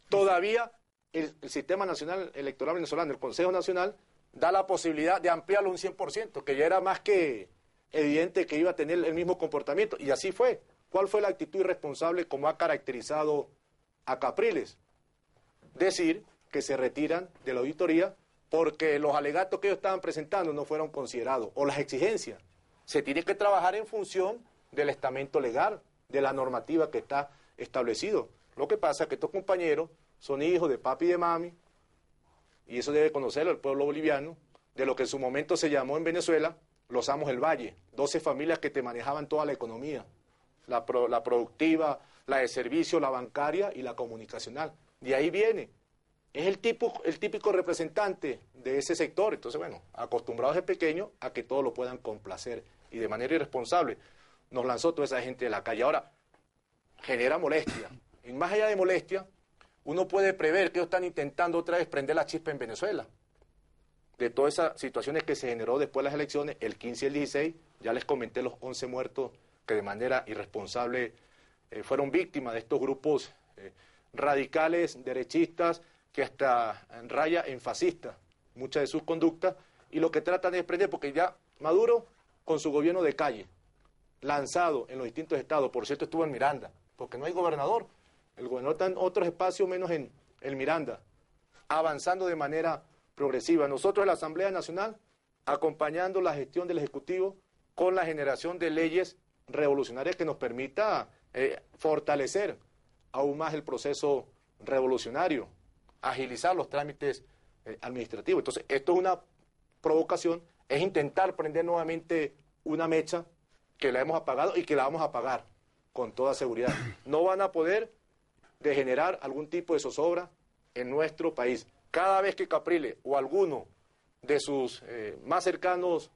Todavía el Sistema Nacional Electoral Venezolano, el Consejo Nacional, da la posibilidad de ampliarlo un 100%, que ya era más que evidente que iba a tener el mismo comportamiento, y así fue. ¿Cuál fue la actitud irresponsable como ha caracterizado a Capriles? Decir que se retiran de la auditoría porque los alegatos que ellos estaban presentando no fueron considerados, o las exigencias. Se tiene que trabajar en función del estamento legal, de la normativa que está establecido. Lo que pasa es que estos compañeros son hijos de papi y de mami, y eso debe conocerlo el pueblo boliviano, de lo que en su momento se llamó en Venezuela los Amos del Valle, 12 familias que te manejaban toda la economía, la productiva, la de servicio, la bancaria y la comunicacional. De ahí viene. Es el típico representante de ese sector. Entonces, bueno, acostumbrados desde pequeño a que todos lo puedan complacer. Y de manera irresponsable nos lanzó toda esa gente de la calle. Ahora, genera molestia. Y más allá de molestia, uno puede prever que ellos están intentando otra vez prender la chispa en Venezuela. De todas esas situaciones que se generó después de las elecciones, el 15 y el 16, ya les comenté los 11 muertos que de manera irresponsable fueron víctimas de estos grupos radicales, derechistas, que hasta raya en fascistas, muchas de sus conductas, y lo que tratan es prender, porque ya Maduro, con su gobierno de calle, lanzado en los distintos estados, por cierto estuvo en Miranda, porque no hay gobernador, el gobernador está en otros espacios menos en Miranda, avanzando de manera progresiva. Nosotros en la Asamblea Nacional, acompañando la gestión del Ejecutivo con la generación de leyes revolucionarias que nos permita fortalecer aún más el proceso revolucionario, agilizar los trámites administrativos. Entonces, esto es una provocación, es intentar prender nuevamente una mecha que la hemos apagado y que la vamos a apagar con toda seguridad. No van a poder degenerar algún tipo de zozobra en nuestro país. Cada vez que Capriles o alguno de sus más cercanos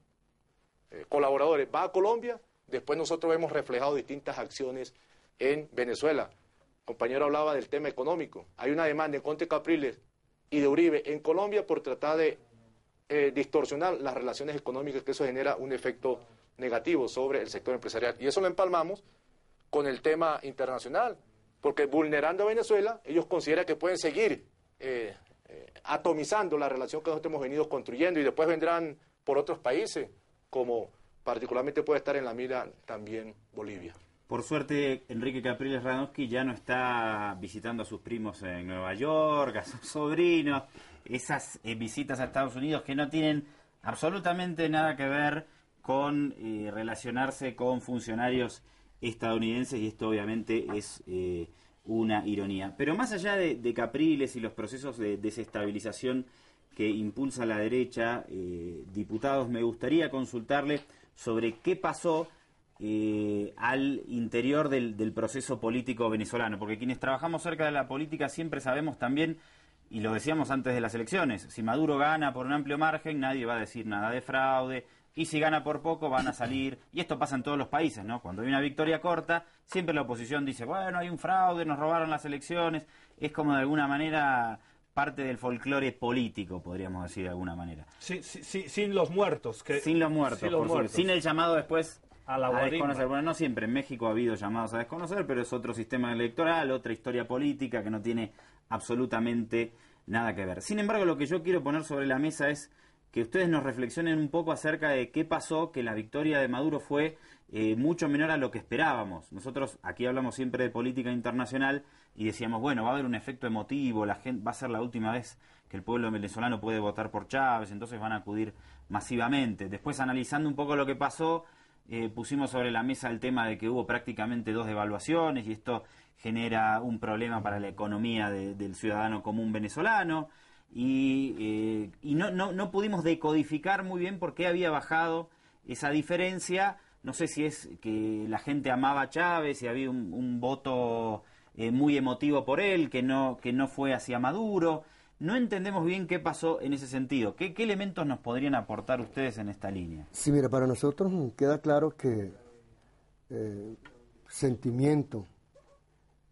colaboradores va a Colombia, después nosotros vemos reflejado distintas acciones en Venezuela. El compañero hablaba del tema económico. Hay una demanda en contra de Capriles y de Uribe en Colombia por tratar de distorsionar las relaciones económicas, que eso genera un efecto negativo sobre el sector empresarial. Y eso lo empalmamos con el tema internacional, porque vulnerando a Venezuela, ellos consideran que pueden seguir atomizando la relación que nosotros hemos venido construyendo y después vendrán por otros países, como particularmente puede estar en la mira también Bolivia. Por suerte, Enrique Capriles Radonsky ya no está visitando a sus primos en Nueva York, a sus sobrinos, esas visitas a Estados Unidos que no tienen absolutamente nada que ver con relacionarse con funcionarios estadounidenses, y esto obviamente es una ironía. Pero más allá de Capriles y los procesos de desestabilización que impulsa la derecha, diputados, me gustaría consultarle sobre qué pasó al interior del proceso político venezolano, porque quienes trabajamos cerca de la política siempre sabemos también, y lo decíamos antes de las elecciones, si Maduro gana por un amplio margen, nadie va a decir nada de fraude, y si gana por poco van a salir, y esto pasa en todos los países, ¿no? Cuando hay una victoria corta, siempre la oposición dice, bueno, hay un fraude, nos robaron las elecciones, es como de alguna manera parte del folclore político, podríamos decir de alguna manera. Sí, sin los muertos. Sin los muertos, sin el llamado después a desconocer. Bueno, no siempre, en México ha habido llamados a desconocer, pero es otro sistema electoral, otra historia política que no tiene absolutamente nada que ver. Sin embargo, lo que yo quiero poner sobre la mesa es que ustedes nos reflexionen un poco acerca de qué pasó, que la victoria de Maduro fue mucho menor a lo que esperábamos. Nosotros aquí hablamos siempre de política internacional y decíamos, bueno, va a haber un efecto emotivo, la gente va a ser la última vez que el pueblo venezolano puede votar por Chávez, entonces van a acudir masivamente. Después, analizando un poco lo que pasó, pusimos sobre la mesa el tema de que hubo prácticamente 2 devaluaciones y esto genera un problema para la economía del ciudadano común venezolano. Y no pudimos decodificar muy bien por qué había bajado esa diferencia. No sé si es que la gente amaba a Chávez y había un voto muy emotivo por él, que no fue hacia Maduro. No entendemos bien qué pasó en ese sentido. ¿Qué elementos nos podrían aportar ustedes en esta línea? Sí, mira, para nosotros queda claro que sentimiento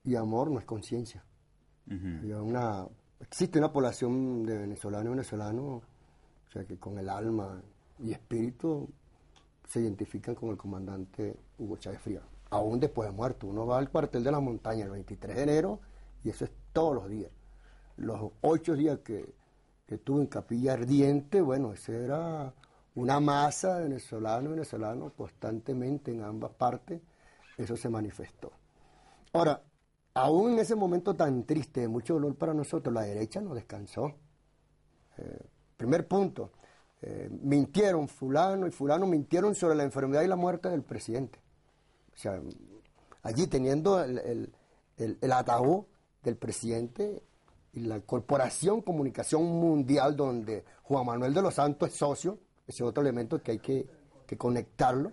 y amor no es conciencia. Existe una población de venezolanos y venezolanos, o sea, que con el alma y espíritu se identifican con el comandante Hugo Chávez Frías, aún después de muerto. Uno va al cuartel de la montaña el 23 de enero y eso es todos los días. Los 8 días que estuve en Capilla Ardiente, bueno, esa era una masa de venezolanos constantemente en ambas partes, eso se manifestó. Ahora, aún en ese momento tan triste, de mucho dolor para nosotros, la derecha no descansó. Primer punto, mintieron fulano y fulano, mintieron sobre la enfermedad y la muerte del presidente. O sea, allí teniendo el ataúd del presidente y la Corporación Comunicación Mundial, donde Juan Manuel de los Santos es socio, ese otro elemento que hay que conectarlo,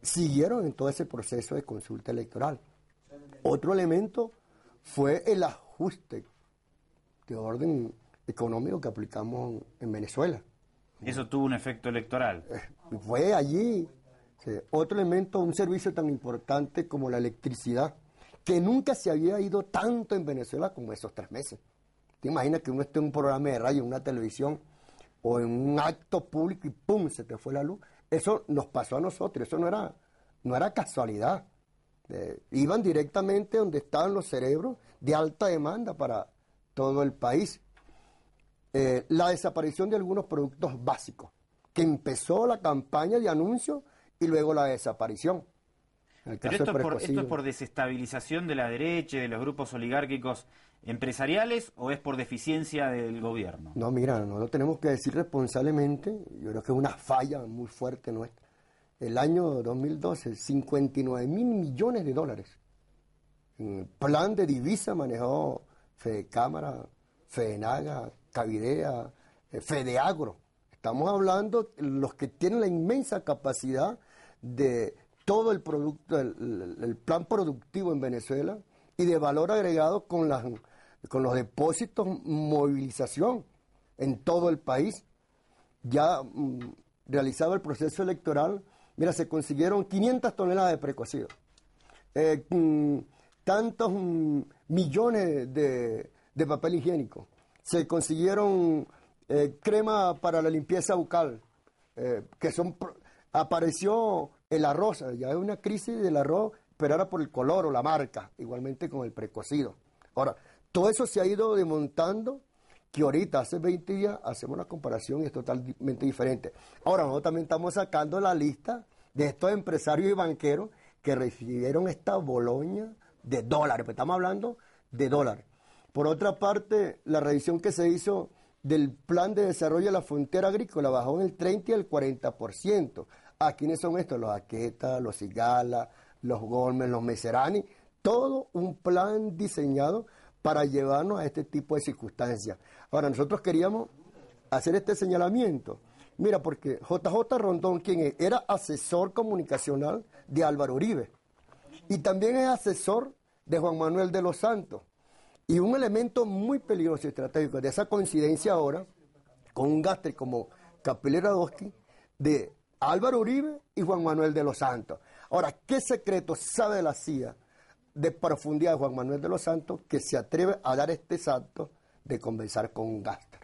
siguieron en todo ese proceso de consulta electoral. Otro elemento fue el ajuste de orden económico que aplicamos en Venezuela. Eso tuvo un efecto electoral. Fue allí. Otro elemento, un servicio tan importante como la electricidad, que nunca se había ido tanto en Venezuela como esos 3 meses. ¿Te imaginas que uno esté en un programa de radio, en una televisión o en un acto público y ¡pum!, se te fue la luz? Eso nos pasó a nosotros, eso no era casualidad. Iban directamente donde estaban los cerebros de alta demanda para todo el país. La desaparición de algunos productos básicos, que empezó la campaña de anuncio y luego la desaparición. Pero esto es por desestabilización de la derecha y de los grupos oligárquicos empresariales, ¿o es por deficiencia del gobierno? No, mira, no lo tenemos que decir responsablemente. Yo creo que es una falla muy fuerte nuestra. El año 2012, 59.000 millones de dólares. En el plan de divisa manejó Fedecámara, Fedenaga, Cavidea, Fedeagro. Estamos hablando de los que tienen la inmensa capacidad de todo el producto, el plan productivo en Venezuela y de valor agregado con los depósitos movilización en todo el país. Ya realizado el proceso electoral, mira, se consiguieron 500 toneladas de precocido, tantos millones de papel higiénico, se consiguieron crema para la limpieza bucal, apareció el arroz, ya hay una crisis del arroz, pero ahora por el color o la marca, igualmente con el precocido. Ahora, todo eso se ha ido desmontando, que ahorita, hace 20 días, hacemos una comparación y es totalmente diferente. Ahora, nosotros también estamos sacando la lista de estos empresarios y banqueros que recibieron esta boloña de dólares, pues estamos hablando de dólares. Por otra parte, la revisión que se hizo del plan de desarrollo de la frontera agrícola bajó en el 30 y el 40%. ¿A quiénes son estos? Los Aqueta, los Cigala, los Gómez, los Meserani. Todo un plan diseñado para llevarnos a este tipo de circunstancias. Ahora, nosotros queríamos hacer este señalamiento. Mira, porque JJ Rondón, quien es, era asesor comunicacional de Álvaro Uribe y también es asesor de Juan Manuel de los Santos. Y un elemento muy peligroso y estratégico de esa coincidencia ahora, con un gastre como Capelli Radosky, de Álvaro Uribe y Juan Manuel de los Santos. Ahora, ¿qué secreto sabe la CIA de profundidad de Juan Manuel de los Santos que se atreve a dar este salto de conversar con un gáster?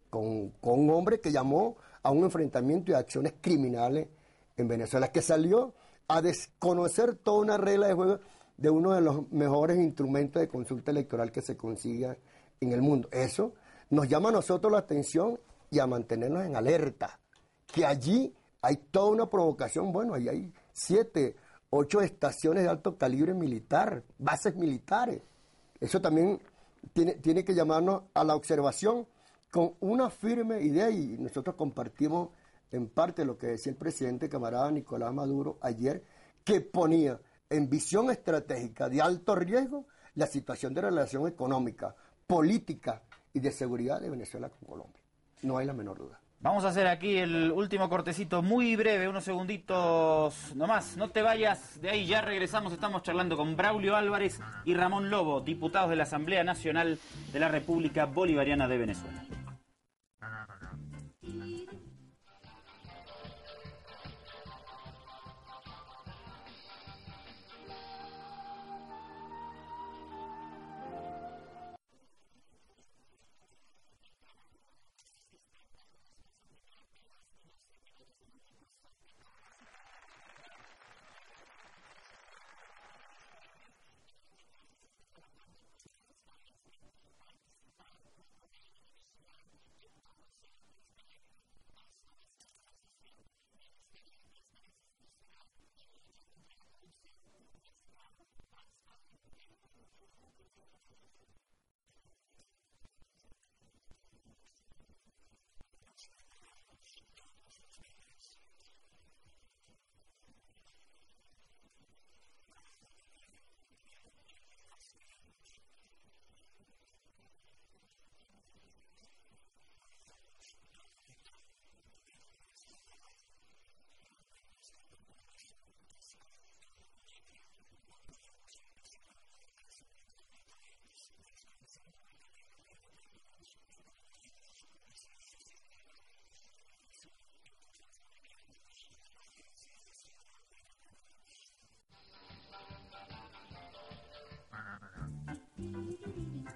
Con un hombre que llamó a un enfrentamiento y acciones criminales en Venezuela, que salió a desconocer toda una regla de juego de uno de los mejores instrumentos de consulta electoral que se consiga en el mundo. Eso nos llama a nosotros la atención y a mantenernos en alerta, que allí hay toda una provocación. Bueno, ahí hay 7, 8 estaciones de alto calibre militar, bases militares. Eso también tiene que llamarnos a la observación con una firme idea, y nosotros compartimos en parte lo que decía el presidente camarada Nicolás Maduro ayer, que ponía en visión estratégica de alto riesgo la situación de relación económica, política y de seguridad de Venezuela con Colombia. No hay la menor duda. Vamos a hacer aquí el último cortecito muy breve, unos segunditos nomás. No te vayas de ahí, ya regresamos. Estamos charlando con Braulio Álvarez y Ramón Lobo, diputados de la Asamblea Nacional de la República Bolivariana de Venezuela.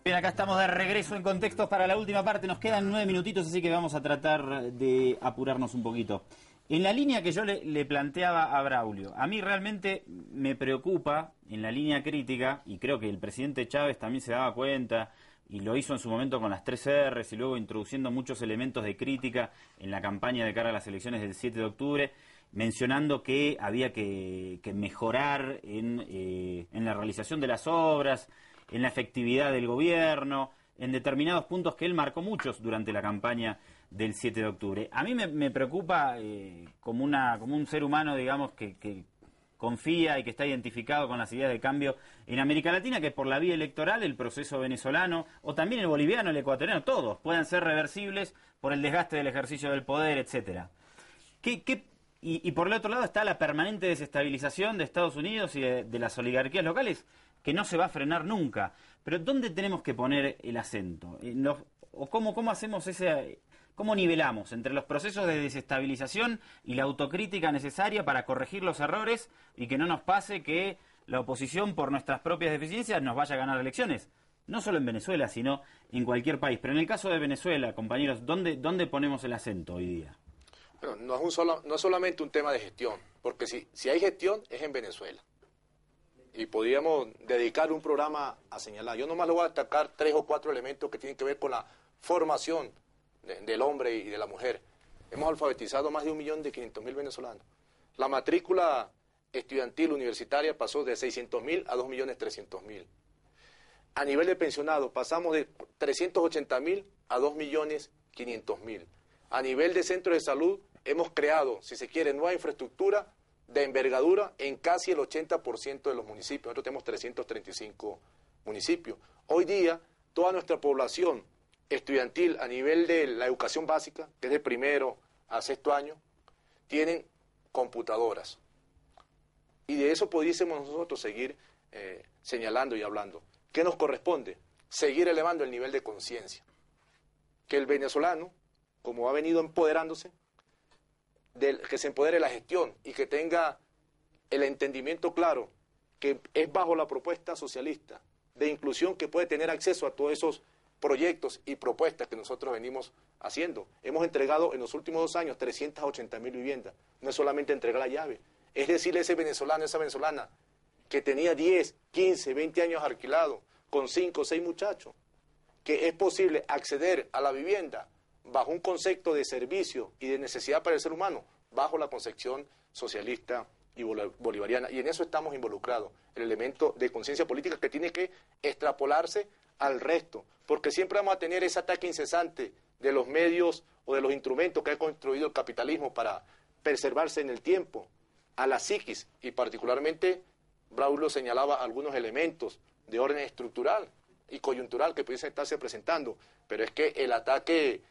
Bien, acá estamos de regreso en Contextos para la última parte. Nos quedan 9 minutitos, así que vamos a tratar de apurarnos un poquito. En la línea que yo le planteaba a Braulio, a mí realmente me preocupa, en la línea crítica, y creo que el presidente Chávez también se daba cuenta, y lo hizo en su momento con las 3 R's, y luego introduciendo muchos elementos de crítica en la campaña de cara a las elecciones del 7 de octubre, mencionando que había que mejorar en la realización de las obras, en la efectividad del gobierno, en determinados puntos que él marcó muchos durante la campaña del 7 de octubre. A mí me preocupa como un ser humano, digamos, que confía y que está identificado con las ideas de cambio en América Latina, que por la vía electoral el proceso venezolano, o también el boliviano, el ecuatoriano, todos puedan ser reversibles por el desgaste del ejercicio del poder, etcétera. Y por el otro lado está la permanente desestabilización de Estados Unidos y de las oligarquías locales, que no se va a frenar nunca. Pero ¿dónde tenemos que poner el acento? ¿O cómo hacemos cómo nivelamos entre los procesos de desestabilización y la autocrítica necesaria para corregir los errores y que no nos pase que la oposición, por nuestras propias deficiencias, nos vaya a ganar elecciones? No solo en Venezuela, sino en cualquier país. Pero en el caso de Venezuela, compañeros, ¿dónde ponemos el acento hoy día? Bueno, no es solamente un tema de gestión, porque si hay gestión es en Venezuela. Y podríamos dedicar un programa a señalar. Yo nomás le voy a destacar 3 o 4 elementos que tienen que ver con la formación del hombre y de la mujer. Hemos alfabetizado más de 1.500.000 venezolanos. La matrícula estudiantil universitaria pasó de 600.000 a 2.300.000. A nivel de pensionados pasamos de 380.000 a 2.500.000. A nivel de centros de salud hemos creado, si se quiere, nueva infraestructura de envergadura en casi el 80% de los municipios. Nosotros tenemos 335 municipios. Hoy día, toda nuestra población estudiantil a nivel de la educación básica, que es de primero a sexto año, tienen computadoras. Y de eso pudiésemos nosotros seguir señalando y hablando. ¿Qué nos corresponde? Seguir elevando el nivel de conciencia. Que el venezolano, como ha venido empoderándose, que se empodere la gestión y que tenga el entendimiento claro que es bajo la propuesta socialista de inclusión que puede tener acceso a todos esos proyectos y propuestas que nosotros venimos haciendo. Hemos entregado en los últimos 2 años 380.000 viviendas. No es solamente entregar la llave, es decirle a ese venezolano, a esa venezolana que tenía 10, 15, 20 años alquilado con 5 o 6 muchachos, que es posible acceder a la vivienda bajo un concepto de servicio y de necesidad para el ser humano, bajo la concepción socialista y bolivariana. Y en eso estamos involucrados, el elemento de conciencia política que tiene que extrapolarse al resto, porque siempre vamos a tener ese ataque incesante de los medios o de los instrumentos que ha construido el capitalismo para preservarse en el tiempo, a la psiquis, y particularmente Braulio señalaba algunos elementos de orden estructural y coyuntural que pudiesen estarse presentando, pero es que el ataque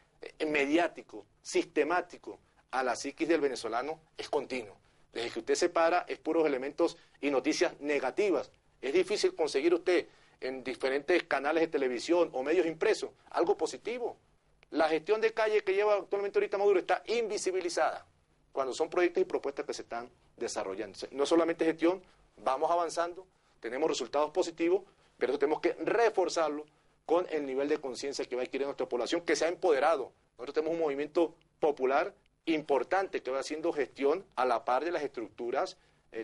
mediático, sistemático a la psiquis del venezolano es continuo. Desde que usted se para es puros elementos y noticias negativas. Es difícil conseguir usted en diferentes canales de televisión o medios impresos algo positivo. La gestión de calle que lleva actualmente ahorita Maduro está invisibilizada cuando son proyectos y propuestas que se están desarrollando. No solamente gestión, vamos avanzando, tenemos resultados positivos, pero tenemos que reforzarlo con el nivel de conciencia que va a adquirir nuestra población, que se ha empoderado. Nosotros tenemos un movimiento popular importante que va haciendo gestión a la par de las estructuras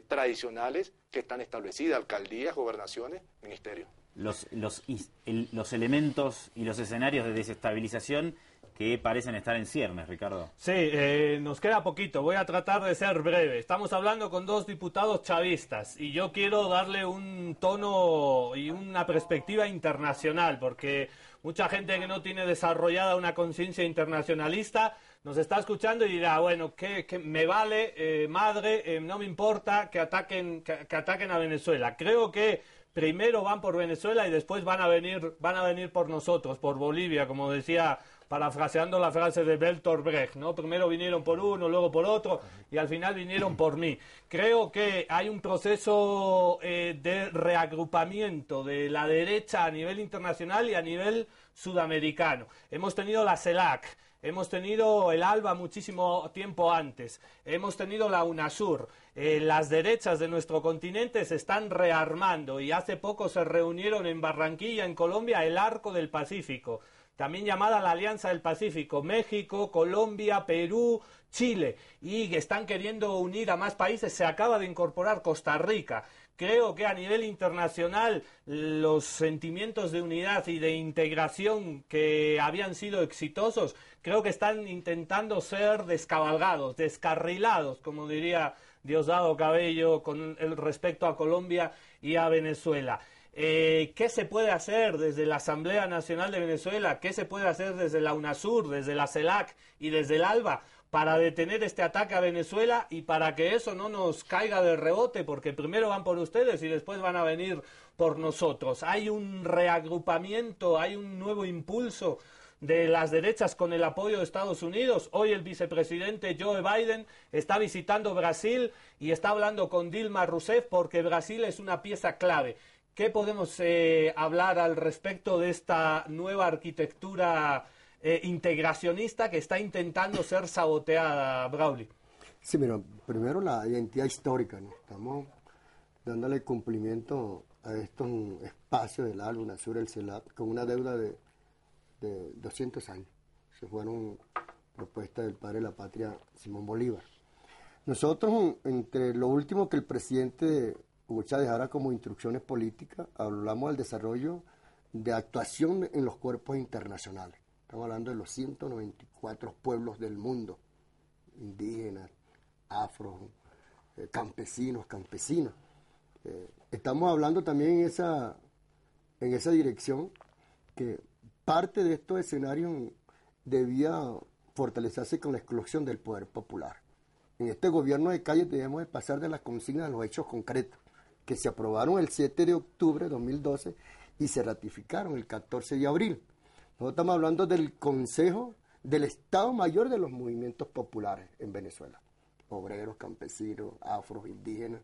tradicionales que están establecidas, alcaldías, gobernaciones, ministerios. Los elementos y los escenarios de desestabilización que parecen estar en ciernes, Ricardo. Sí, nos queda poquito, voy a tratar de ser breve. Estamos hablando con 2 diputados chavistas y yo quiero darle un tono y una perspectiva internacional, porque mucha gente que no tiene desarrollada una conciencia internacionalista nos está escuchando y dirá, bueno, que me vale, madre, no me importa que ataquen a Venezuela. Creo que primero van por Venezuela y después van a venir por nosotros, por Bolivia, como decía, parafraseando la frase de Bertolt Brecht, ¿no? Primero vinieron por uno, luego por otro, y al final vinieron por mí. Creo que hay un proceso de reagrupamiento de la derecha a nivel internacional y a nivel sudamericano. Hemos tenido la CELAC, hemos tenido el ALBA muchísimo tiempo antes, hemos tenido la UNASUR, las derechas de nuestro continente se están rearmando y hace poco se reunieron en Barranquilla, en Colombia, el Arco del Pacífico, también llamada la Alianza del Pacífico, México, Colombia, Perú, Chile, y están queriendo unir a más países, se acaba de incorporar Costa Rica. Creo que a nivel internacional los sentimientos de unidad y de integración que habían sido exitosos, creo que están intentando ser descabalgados, descarrilados, como diría Diosdado Cabello con el respecto a Colombia y a Venezuela. ¿Qué se puede hacer desde la Asamblea Nacional de Venezuela? ¿Qué se puede hacer desde la UNASUR, desde la CELAC y desde el ALBA para detener este ataque a Venezuela y para que eso no nos caiga de rebote? Porque primero van por ustedes y después van a venir por nosotros. Hay un reagrupamiento, hay un nuevo impulso de las derechas con el apoyo de Estados Unidos. Hoy el vicepresidente Joe Biden está visitando Brasil y está hablando con Dilma Rousseff porque Brasil es una pieza clave. ¿Qué podemos hablar al respecto de esta nueva arquitectura integracionista que está intentando ser saboteada, Braulio? Sí, mira, primero la identidad histórica, ¿no? Estamos dándole cumplimiento a estos espacios del ALBA, UNASUR, el CELAC, con una deuda de 200 años. Se fueron propuestas del padre de la patria, Simón Bolívar. Nosotros, entre lo último que el presidente Hugo Chávez dejara como instrucciones políticas, hablamos del desarrollo de actuación en los cuerpos internacionales. Estamos hablando de los 194 pueblos del mundo, indígenas, afro, campesinos, campesinas. Estamos hablando también en esa dirección que parte de estos escenarios debía fortalecerse con la exclusión del poder popular. En este gobierno de calle debemos de pasar de las consignas a los hechos concretos, que se aprobaron el 7 de octubre de 2012 y se ratificaron el 14 de abril. Nosotros estamos hablando del Consejo del Estado Mayor de los Movimientos Populares en Venezuela. Obreros, campesinos, afros, indígenas,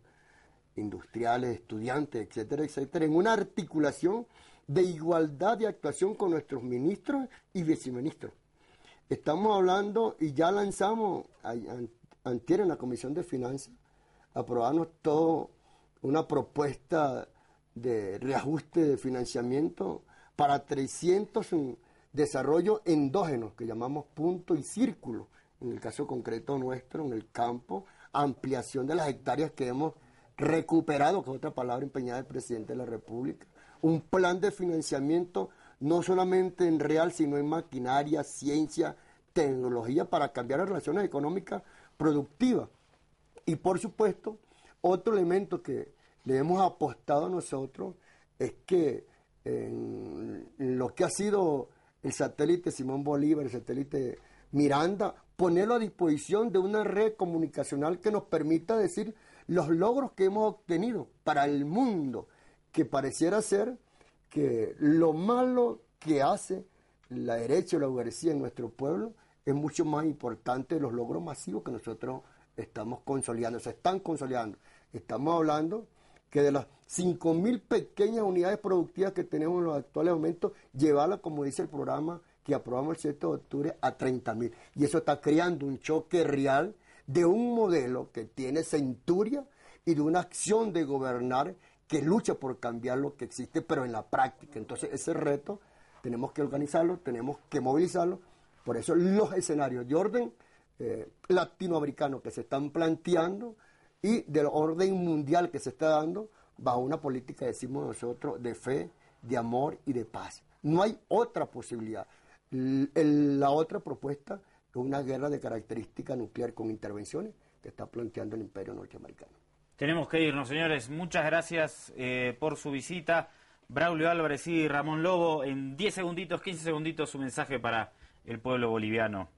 industriales, estudiantes, etcétera, etcétera, en una articulación de igualdad de actuación con nuestros ministros y viceministros. Estamos hablando, y ya lanzamos antier en la Comisión de Finanzas, aprobamos todo una propuesta de reajuste de financiamiento para 300 desarrollos endógenos, que llamamos punto y círculo, en el caso concreto nuestro, en el campo, ampliación de las hectáreas que hemos recuperado, que es otra palabra empeñada del presidente de la República, un plan de financiamiento no solamente en real, sino en maquinaria, ciencia, tecnología, para cambiar las relaciones económicas productivas. Y por supuesto, otro elemento que le hemos apostado a nosotros es que en lo que ha sido el satélite Simón Bolívar, el satélite Miranda, ponerlo a disposición de una red comunicacional que nos permita decir los logros que hemos obtenido para el mundo, que pareciera ser que lo malo que hace la derecha o la burguesía en nuestro pueblo es mucho más importante de los logros masivos que nosotros estamos consolidando, se están consolidando. Estamos hablando que de las 5.000 pequeñas unidades productivas que tenemos en los actuales momentos, llevarlas, como dice el programa que aprobamos el 7 de octubre, a 30.000. Y eso está creando un choque real de un modelo que tiene centuria y de una acción de gobernar que lucha por cambiar lo que existe, pero en la práctica. Entonces, ese reto tenemos que organizarlo, tenemos que movilizarlo. Por eso los escenarios de orden latinoamericano que se están planteando y del orden mundial que se está dando bajo una política, decimos nosotros, de fe, de amor y de paz. No hay otra posibilidad. La otra propuesta es una guerra de característica nuclear con intervenciones que está planteando el imperio norteamericano. Tenemos que irnos, señores. Muchas gracias por su visita. Braulio Álvarez y Ramón Lobo, en 10 segunditos, 15 segunditos, su mensaje para el pueblo boliviano.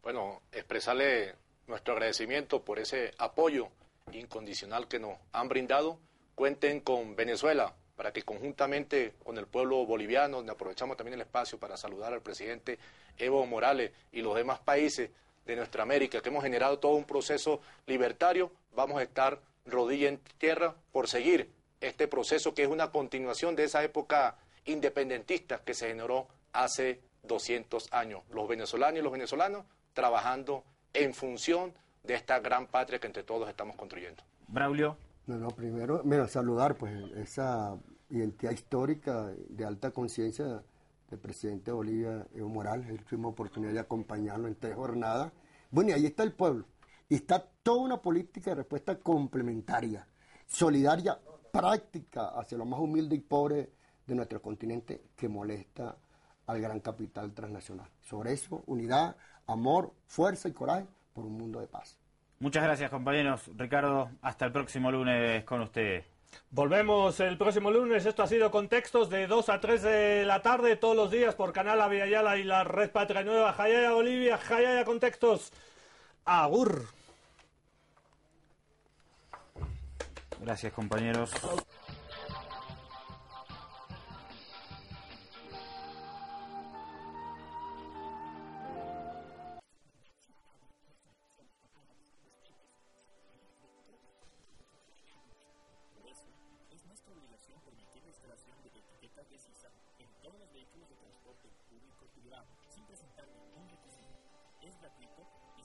Bueno, expresarle nuestro agradecimiento por ese apoyo incondicional que nos han brindado. Cuenten con Venezuela para que conjuntamente con el pueblo boliviano, donde aprovechamos también el espacio para saludar al presidente Evo Morales y los demás países de nuestra América, que hemos generado todo un proceso libertario, vamos a estar rodilla en tierra por seguir este proceso que es una continuación de esa época independentista que se generó hace 200 años. Los venezolanos y los venezolanos trabajando en función de esta gran patria que entre todos estamos construyendo. Braulio. No, primero, mira, saludar pues esa identidad histórica de alta conciencia del presidente de Bolivia, Evo Morales. Tuvimos oportunidad de acompañarlo en 3 jornadas. Bueno, y ahí está el pueblo. Y está toda una política de respuesta complementaria, solidaria, práctica hacia lo más humilde y pobre de nuestro continente que molesta al gran capital transnacional. Sobre eso, unidad, amor, fuerza y coraje por un mundo de paz. Muchas gracias, compañeros. Ricardo, hasta el próximo lunes con usted. Volvemos el próximo lunes. Esto ha sido Contextos de 2 a 3 de la tarde todos los días por Canal Aviala y la Red Patria Nueva. Jayaya Bolivia, Jayaya Contextos. Agur. Gracias, compañeros. Es gratuito y